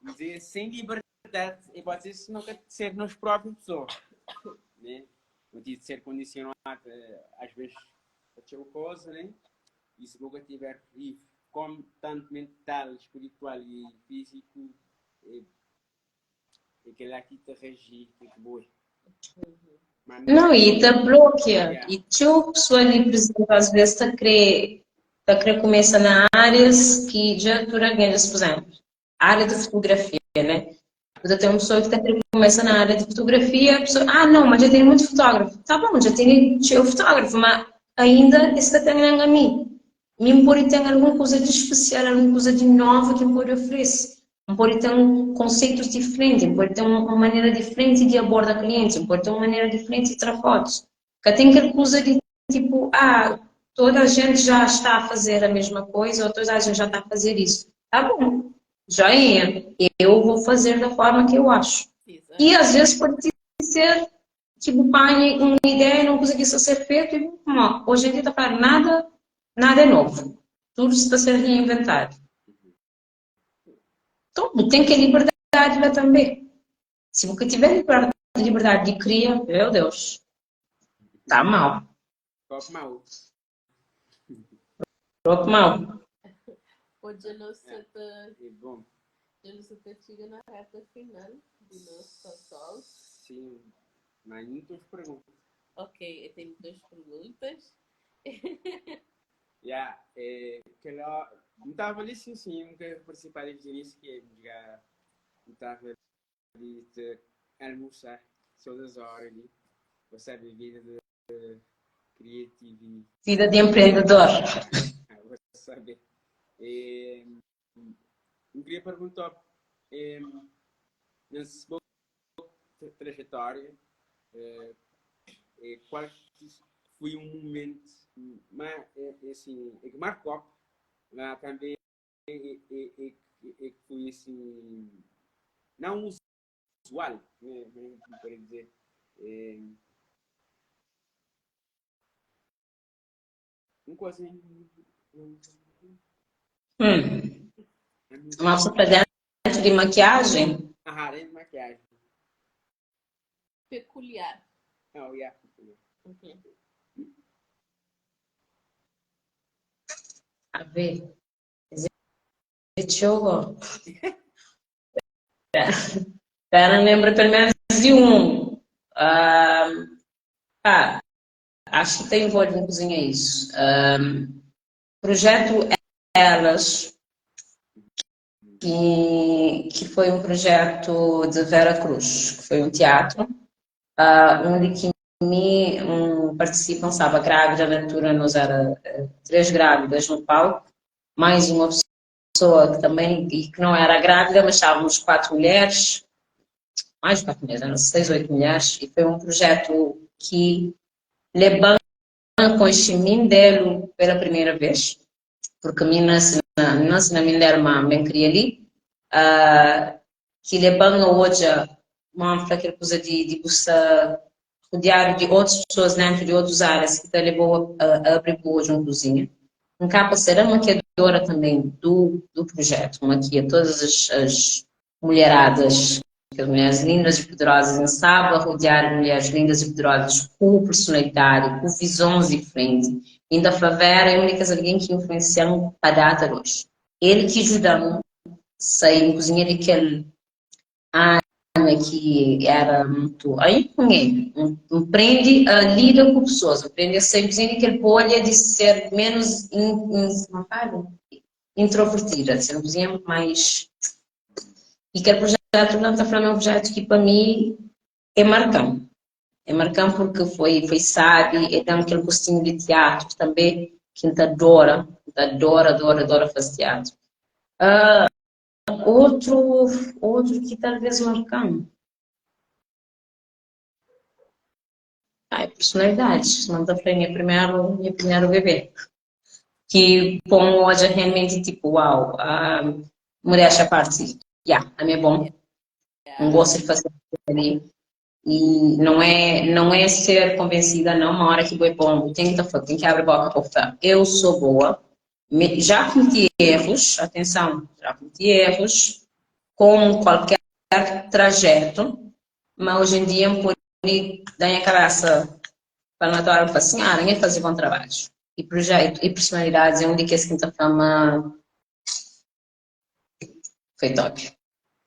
S3: Dizer sem liberdade, e vocês nunca ser nós próprios pessoas. Né? Não tinha de ser condicionado, às vezes, a ter coisa, né? E se nunca tiver livre, como tanto mental, espiritual e físico, é que lá aqui te regir, que boa.
S2: Não, e te bloqueia.
S3: Yeah.
S2: E tu, pessoa ali, por exemplo, às vezes está a querer começar na áreas que já tu ganhas, por exemplo, a área de fotografia, né? Você tem uma pessoa que está a querer começar na área de fotografia, a pessoa, não, mas já tem muito fotógrafo. Tá bom, já tem teu fotógrafo, mas ainda está tendo a mim. Me pode ter alguma coisa de especial, alguma coisa de nova que me pode oferecer. Pode ter conceitos diferentes, pode ter uma maneira diferente de abordar clientes, pode ter uma maneira diferente de tirar fotos. Que tem aquela coisa de tipo, toda a gente já está a fazer a mesma coisa, ou toda a gente já está a fazer isso. Tá bom, já é. Eu vou fazer da forma que eu acho.
S1: Exato.
S2: E às vezes pode ser, tipo, pai, uma ideia não conseguiu ser feito, e hoje em dia está para nada é novo. Tudo está a ser reinventado. Então, tem que ter liberdade lá também. Se você tiver liberdade de criar, meu Deus, tá mal.
S3: Copo mau.
S2: Próprio mal.
S1: Hoje nós
S3: É bom.
S1: chega na reta final do nosso console.
S3: Sim, mas muitas perguntas.
S1: Ok, eu tenho 2 perguntas.
S3: Yeah, que lá, não estava ali sim, nunca participar desde o início, que já não estava ali de almoçar todas as horas ali. Você sabe, vida de criativo.
S2: Vida de empreendedor.
S3: Você sabe. Eu queria perguntar, nessa sua trajetória, qual foi um momento assim, que marcou, mas também que foi assim, não usual, né, para dizer. Um coisa
S2: Uma pessoa para dentro de maquiagem.
S3: de maquiagem.
S1: Peculiar.
S3: Oh, yeah.
S1: Uhum.
S2: A ver. Deixa eu Espera, lembra pelo menos de um. Acho que tem envolvido em cozinha isso. Projeto Elas, que foi um projeto de Vera Cruz, que foi um teatro, onde que participam, sabe, a grávida, na altura nós era 3 grávidas no palco, mais uma pessoa que também, e que não era grávida, mas estávamos 4 mulheres, mais de 4 mulheres, eram 6 ou 8 mulheres, e foi um projeto que levanta com este dele pela primeira vez, porque a mim nasce na minha irmã, bem queria ali, que levanta hoje uma aquela coisa de buscar rodear de outras pessoas dentro de outras áreas que te levou a abrir hoje uma cozinha. Um capa será maquiadora também do projeto, maquia todas as mulheradas, as mulheres lindas e poderosas em Sábado, rodear mulheres lindas e poderosas com personalidade, com visões diferentes. Ainda Favela é a única alguém que influenciou a data hoje. Ele que ajudou a sair cozinha daquele que era muito. Aí, aprende a lidar com pessoas, aprende a ser cozinha que ele pode de ser menos introvertida, ser uma cozinha mais. E aquele projeto, não está falando, é um projeto que para mim é marcante. É marcante porque foi sabe, é dando aquele gostinho de teatro também, que a gente adora fazer teatro. Outro que talvez marcante. personalidades. Não foi minha primeiro bebê. Que bom hoje realmente tipo, uau, mulher essa parte, a minha bom, não gosto de fazer ali. E não é ser convencida, não, uma hora que foi bom, tem que abrir a boca para falar. Eu sou boa, já cometi erros, atenção, já cometi erros, como qualquer trajeto, mas hoje em dia, por dar a cabeça para não atuar para assim, ninguém faz bom trabalho. E projeto e personalidades é onde que essa quinta fama foi top.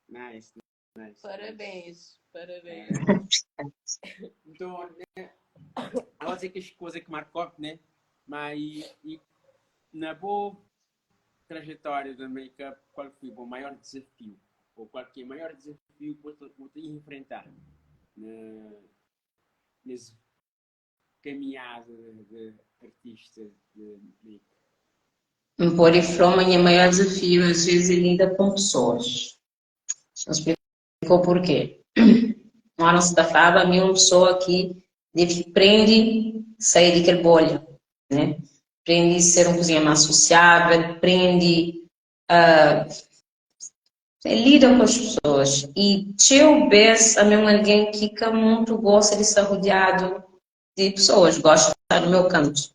S3: Nice, nice.
S1: Parabéns, parabéns.
S3: Então, né, eu vou dizer que as coisas que marcou, né? Mas na boa trajetória da make-up, qual foi o maior desafio? Ou qual que é o maior desafio que você enfrentar nesse caminhada de artista de make-up?
S2: Por e from, o maior desafio às vezes é lidar com pessoas. Não explicou porquê. Uma nossa da Fábio, a minha uma pessoa que aprende a sair daquele bolha, né? Aprende a ser um cozinheiro mais sociável, aprende a lida com as pessoas. E eu vejo a mim alguém que muito gosta de ser rodeado de pessoas, gosta de estar no meu canto.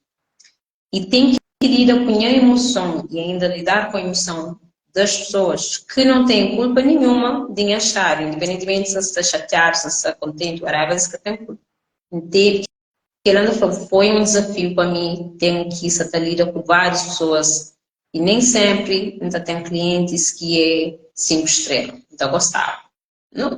S2: E tem que lidar com a emoção e ainda lidar com a emoção das pessoas que não têm culpa nenhuma de achar, independentemente se está chateado, se está contente, whatever, que tem culpa. Então, foi um desafio para mim, tenho que estar lidar com várias pessoas e nem sempre ainda tem clientes que é 5 estrelas, então gostava. Não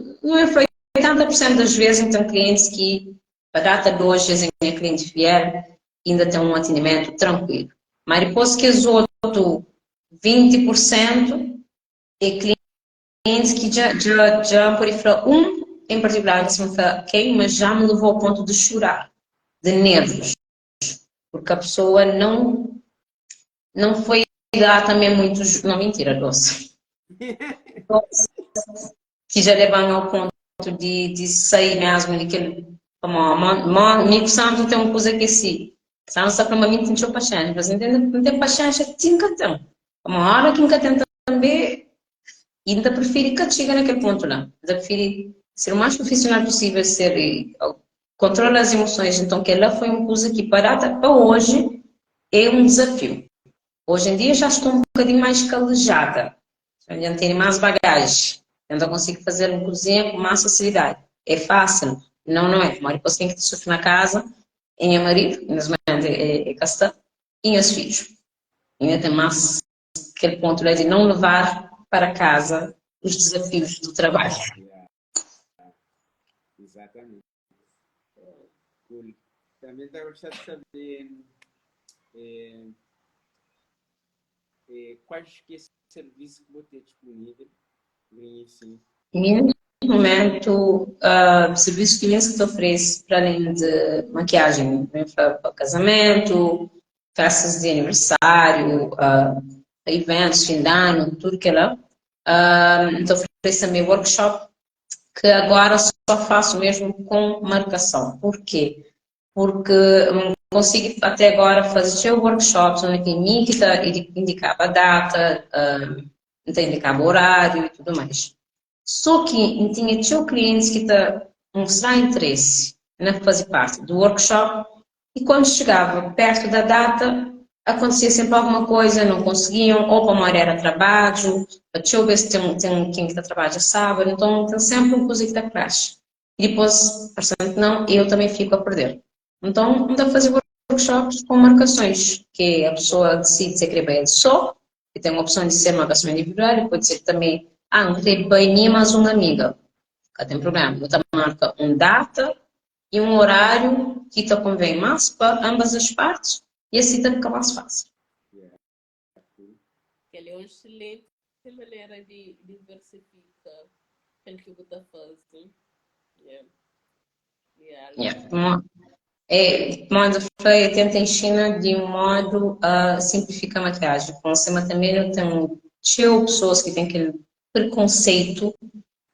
S2: foi 80% das vezes, então clientes que, para a data de hoje, é minha cliente fiel, ainda tem um atendimento tranquilo. Mas depois que os outros 20% é clientes que já por exemplo, em particular, que me fala, ok, mas já me levou ao ponto de chorar, de nervos, porque a pessoa não foi dar também muito, não mentira, doce. Que já levam ao ponto de sair mesmo, de que amigo santo tem uma coisa que sim. Santo está para mim tem sua paixão, mas não tem paixão, já tem que ter. Uma hora que nunca tem também, ainda prefiro que chegue naquele ponto lá. Ainda prefiro ser o mais profissional possível, controlar as emoções. Então, que ela foi uma coisa que para hoje é um desafio. Hoje em dia já estou um bocadinho mais calejada, já tenho mais bagagem. Então consigo fazer uma cozinha com mais facilidade. É fácil? Não é. Mas depois tem que sofrer na casa, em meu marido, é casta, e os filhos. Ainda tem mais aquele ponto de não levar para casa os desafios do trabalho.
S3: Exatamente. Cool. Também está gostando de saber quais que serviços que vou ter disponível. Assim.
S2: Nesse momento, serviços que te oferece para além de maquiagem, né, para casamento, festas de aniversário, eventos, fim de ano, tudo que ela. Então, oferece também workshop, que agora só faço mesmo com marcação. Por quê? Porque consigo até agora fazer workshops onde mim que indicava a data, indicava o horário e tudo mais. Só que tinha clientes que mostrar interesse em fazer parte do workshop e quando chegava perto da data acontecia sempre alguma coisa, não conseguiam, ou para uma hora era trabalho, deixa eu ver se tem quem está trabalhando sábado, então tem sempre uma coisa que está crash. E depois, portanto, não, eu também fico a perder. Então, anda a fazer workshops com marcações, que a pessoa decide se quer bem só, e tem uma opção de ser marcação individual, pode ser também, não queria bem minha, mas uma amiga. Não tem problema. Você marca uma data e um horário que te convém mais para ambas as partes, e assim fica mais fácil.
S1: Ele é uma excelente maneira de diversificar aquilo que você está fazendo.
S2: Modo foi tenta em China de um modo a simplificar a maquiagem. Com cima também eu tenho pessoas que têm aquele preconceito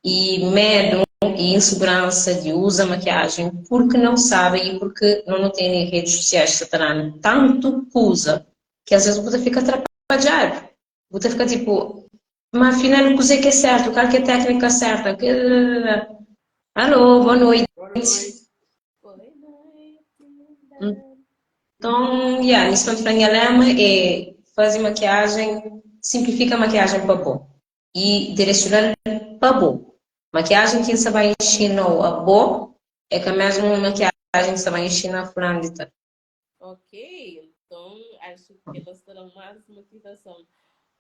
S2: e medo e insegurança de usar maquiagem porque não sabem e porque não tem redes sociais satanás tanto que usa que às vezes você fica atrapalhado. Você fica tipo, mas afinal não usei que é certo, qual que é a técnica certa? Alô, boa noite.
S3: Boa noite.
S1: Oi, noite.
S2: Então, yeah, isso para mim lema é fazer maquiagem, simplifica a maquiagem para bom e direcionar para bom. Maquiagem que você vai ensinar a bom é que a mesma maquiagem que você vai ensinar a frandita.
S1: Ok, então acho que elas terão mais motivação.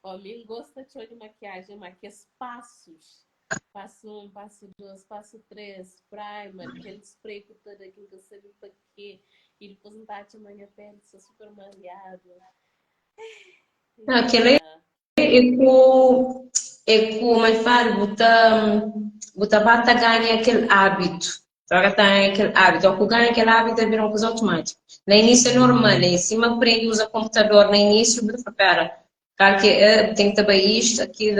S1: Ó, mim gosta de maquiagem, mas que passos. Passo 1, passo 2, passo 3, primer, aquele spray com todo aquilo que eu sei para quê. E depois não tá a minha pele, sou super mareada.
S2: Aquele
S1: Yeah.
S2: como é que falo, botar bata ganha aquele hábito. Agora tem aquele hábito, ou que ganha aquele hábito é virar uma coisa automática. No início é normal, em cima aprende usa computador, no início, espera, claro que tem que saber isto, aqui,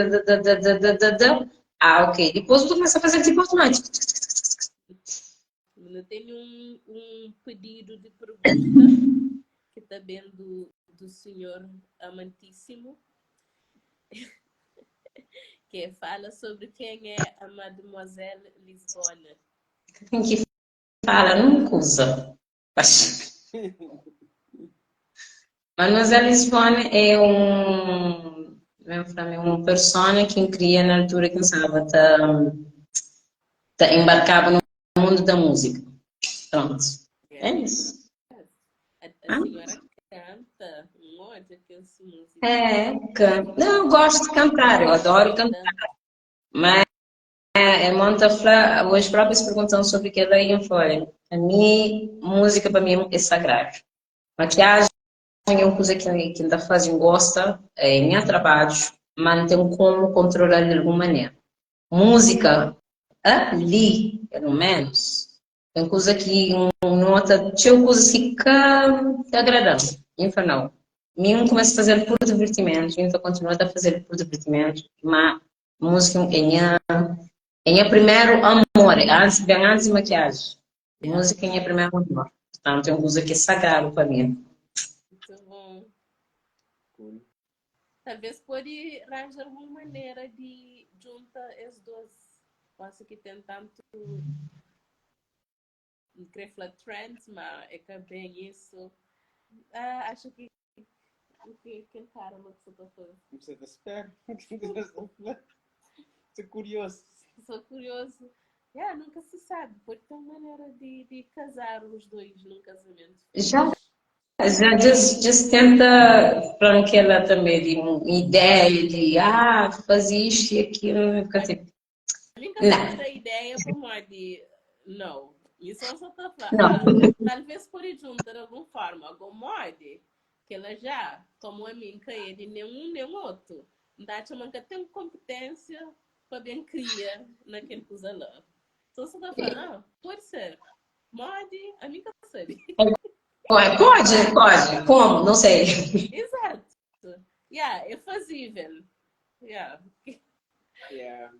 S2: ok. Depois tu começa a fazer tipo automático.
S1: Eu tenho um pedido de pergunta que está bem do senhor amantíssimo, que fala sobre quem é a Mademoiselle Lisbona.
S2: Quem que fala, nunca usa. Mas a Lisbona é um persona que cria na altura que estava embarcava no mundo da música. Pronto. É
S1: Yes.
S2: isso.
S1: A
S2: Ah,
S1: senhora canta um monte aquelas músicas.
S2: Não, eu gosto de cantar, eu adoro cantar. Mas monta hoje próprios perguntam sobre o que ela ia falar. A minha música para mim é sagrada. Maquiagem é uma coisa que ainda fazem gosta, é meu trabalho, mas não tem como controlar de alguma maneira. Música, ali, pelo menos, tem coisa que nota, tinha coisas que fica agradável, infernal. Mim começa a fazer por divertimento, então continuar a fazer por divertimento, mas música é minha primeiro amor, bem antes de maquiagem.
S1: Yeah.
S2: Música é minha primeiro amor. Portanto, é uma coisa que é sagrado para mim.
S1: Muito bom.
S3: Cool.
S1: Talvez pode arranjar alguma maneira de juntar as duas. Posso que tem tanto querer falar trends, mas é que bem isso. Acho que cara uma pessoa está falando.
S3: Você está espera? Estou curioso.
S1: Sou curioso. Yeah, nunca se sabe. Pode ter uma maneira de casar os dois num casamento.
S2: Já tenta para que ela também de uma ideia de fazer isto e aquilo, fica tipo,
S1: Nunca
S2: não,
S1: se a ideia como é de não. Isso eu só estou
S2: não.
S1: falando. Talvez pode juntar de alguma forma, algum modo que ela já, como a mim, que é de nenhum nem outro. Dá chamando que tem competência para bem criar naquele coisa lá. Então você está falando, pode ser. Mode, a mim que sabe.
S2: Pode. Como? Não sei.
S1: Exato. Yeah, é fazível. Yeah.
S3: Yeah.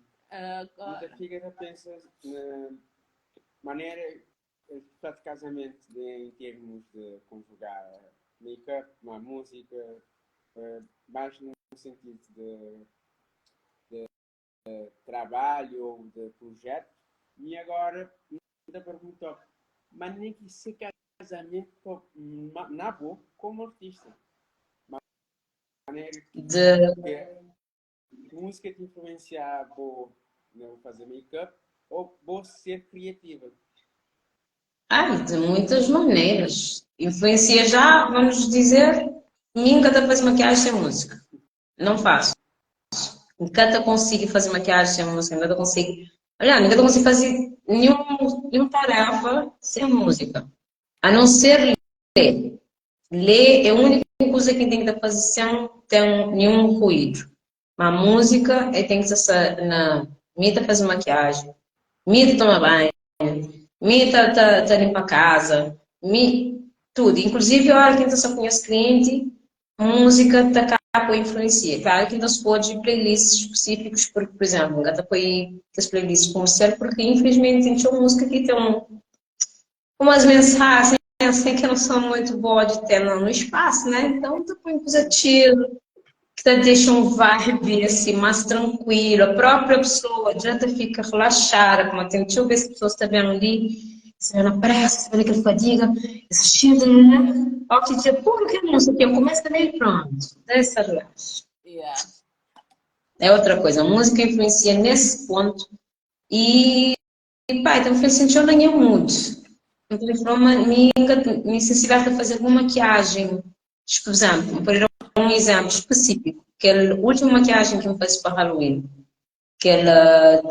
S3: Muita fica a pensar na maneira de casamento em termos de conjugar make-up, uma música, mais no sentido de trabalho ou de projeto. E agora ainda perguntou, mas nem que se casamento na boa como artista. Maneira que música te influenciar vou não fazer make-up ou vou ser criativa.
S2: De muitas maneiras. Influencia já, vamos dizer, nunca dá fazer maquiagem sem música. Não faço. Nunca consigo fazer maquiagem sem música, nunca consigo. Olha, nunca consigo fazer nenhuma tarefa sem música. A não ser ler. Ler é a única coisa que tem que fazer sem ter nenhum ruído. Mas a música tem que ser na mita fazer maquiagem, mita tomar banho, mita tá limpar a casa, tudo. Inclusive, a hora que a gente só conhece cliente, música tá a influencia. Claro que não se pode playlists específicos, porque, por exemplo, não apoio as playlists comerciais, porque infelizmente tem uma música que tem umas mensagens assim, que não são muito boas de ter no espaço, né? Então, tu põe coisa chill, que te deixa um vibe assim, mais tranquilo. A própria pessoa já te fica relaxada, como tem, deixa eu ver se as pessoas estão vendo ali. Você na pressa, você vê aquela fadiga, assistindo, né? Ao que dia, pô, que música, eu começo também, pronto. Dessa relaxa.
S1: Yeah.
S2: É outra coisa, a música influencia nesse ponto e, pá, então influencia na minha mood. Então, de forma, minha necessidade de fazer alguma maquiagem, por exemplo, por um exemplo específico, aquela última maquiagem que eu fiz para Halloween, aquela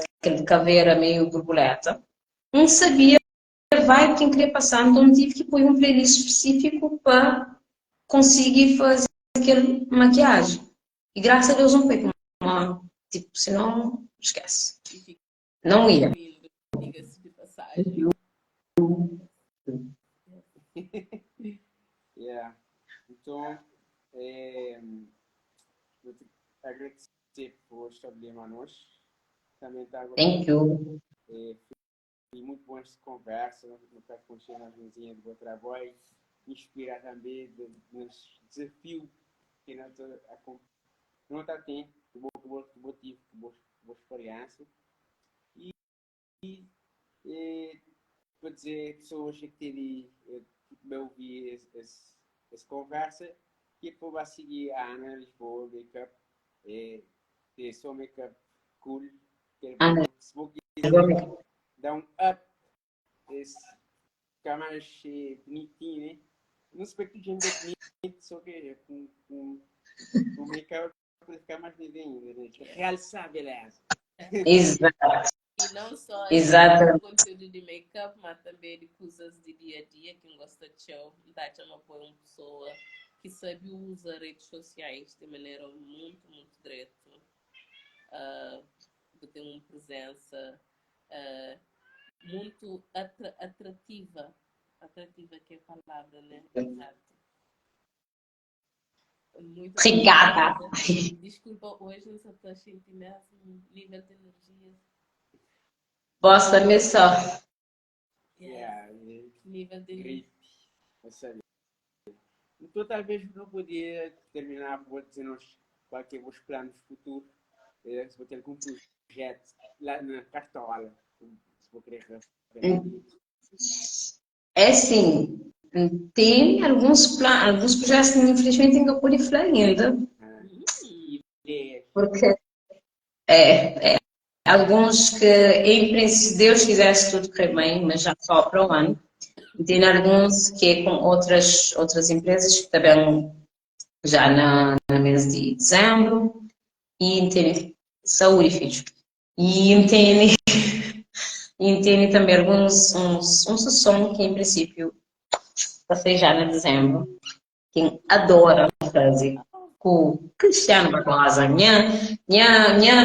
S2: caveira meio borboleta, não sabia a vibe que eu queria passar, então tive que pôr um playlist específico para conseguir fazer aquela maquiagem. E graças a Deus não foi uma, tipo, senão, esquece. Não ia.
S1: Lindo, diga-se de passagem.
S3: Yeah. Então, vou te agradecer por estar ali nós. Também está
S2: Thank you.
S3: e muito boa esta conversa, no caso conhecer as vizinhas do meu trabalho, inspirar também nos desafios que não está tendo, que vou tive, que boa experiência. E para dizer pessoas que terem me ouvir essa conversa, que depois vai seguir a Ana Lisboa Makeup, ter seu make-up cool,
S2: Ana,
S3: se vou quiser dar um up, ficar mais bonitinho, né? Não sei que gente é bonito, só que com o make-up para ficar mais lindo ainda, né? Realçar a beleza.
S2: exato.
S1: E não só
S2: Exato.
S1: o conteúdo de make-up, mas também de coisas de dia a dia que gosta de dar uma boa pessoa que sabe usar redes sociais de maneira muito, muito direta. De ter uma presença muito atrativa. Atrativa que é a palavra, né? Exato. Muito
S2: Obrigada.
S1: Desculpa, hoje não estou sentindo assim, nível de energia.
S2: Bosta missão.
S3: Yeah,
S1: Nível de
S3: gripe, sabe? Então, talvez não podia terminar por dizer-nos qual que é os planos futuros, se vou ter algum projeto lá na Cartola, se vou querer referir.
S2: É assim, tem alguns projetos que infelizmente ainda por falar ainda,
S3: Ideias.
S2: porque alguns que, em princípio, se Deus quisesse tudo correr bem, mas já só para o ano. E tem alguns que é com outras empresas que também já na mês de dezembro e tem saúde, filho. E tem também alguns uns som que em princípio vai ser já em dezembro. Quem adora fazer com o Cristiano Barbosa, minha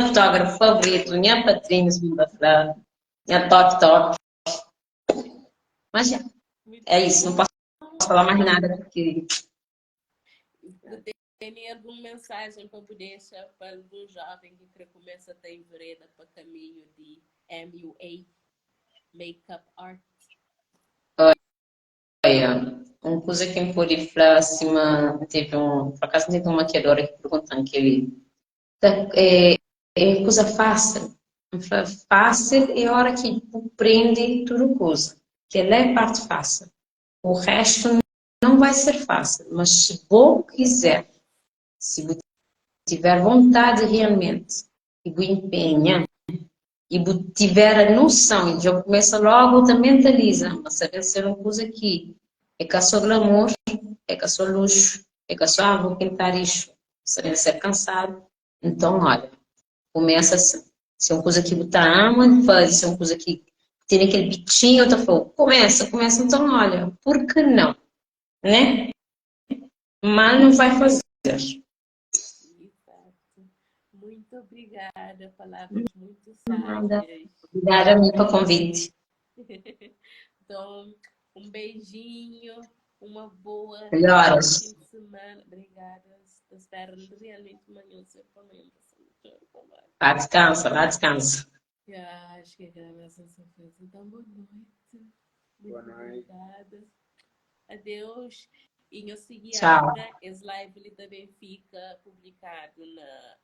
S2: fotógrafa favorita, minha padrinha, minha toque toque. Mas já, é isso, não posso falar mais nada porque
S1: Tem alguma mensagem para poder deixar para algum jovem que começa a ter em vereda para caminho de MUA, Makeup Art?
S2: olha, uma coisa que me pôde falar acima, por acaso teve uma maquiadora que perguntou que ele é coisa fácil. Fácil é a hora que prende tudo coisa, que ela é parte fácil. O resto não vai ser fácil, mas se você quiser, se você tiver vontade realmente, e você empenha, e você tiver a noção, e já começa logo, te mentaliza, a saber ser uma coisa aqui, é que a sua glamour, é que a sua luxo, é que a sua vou pintar isso, saber ser cansado, então olha, começa assim. Se é uma coisa que você ama, faz, se é uma coisa que tem aquele bichinho, eu tô falando, começa, então olha, por que não? Né? Mas não vai fazer.
S1: Exato. Muito obrigada, palavras muito
S2: Nada.
S1: sábias.
S2: Obrigada a mim pelo convite.
S1: Então, um beijinho, uma boa
S2: Melhoras.
S1: fim de semana. Obrigada. espero realmente amanhã ser falando.
S2: Lá descansa, lá descansa.
S1: Acho que a gravação só fez. Então, boa noite.
S3: Boa
S1: Muito
S3: noite.
S1: obrigada. Adeus. E eu segui
S2: Tchau.
S1: esse live ele também fica publicado na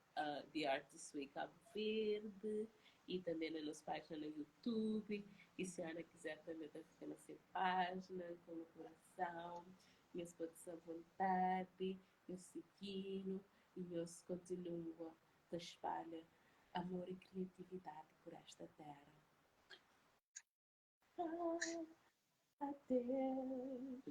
S1: The Artist Way Cabo Verde e também na nossa página no YouTube. E se a Ana quiser também tá ficando na sua página, colaboração, minhas pode à vontade, eu seguindo e eu continuo a espalhar amor e criatividade por esta terra. Adeus.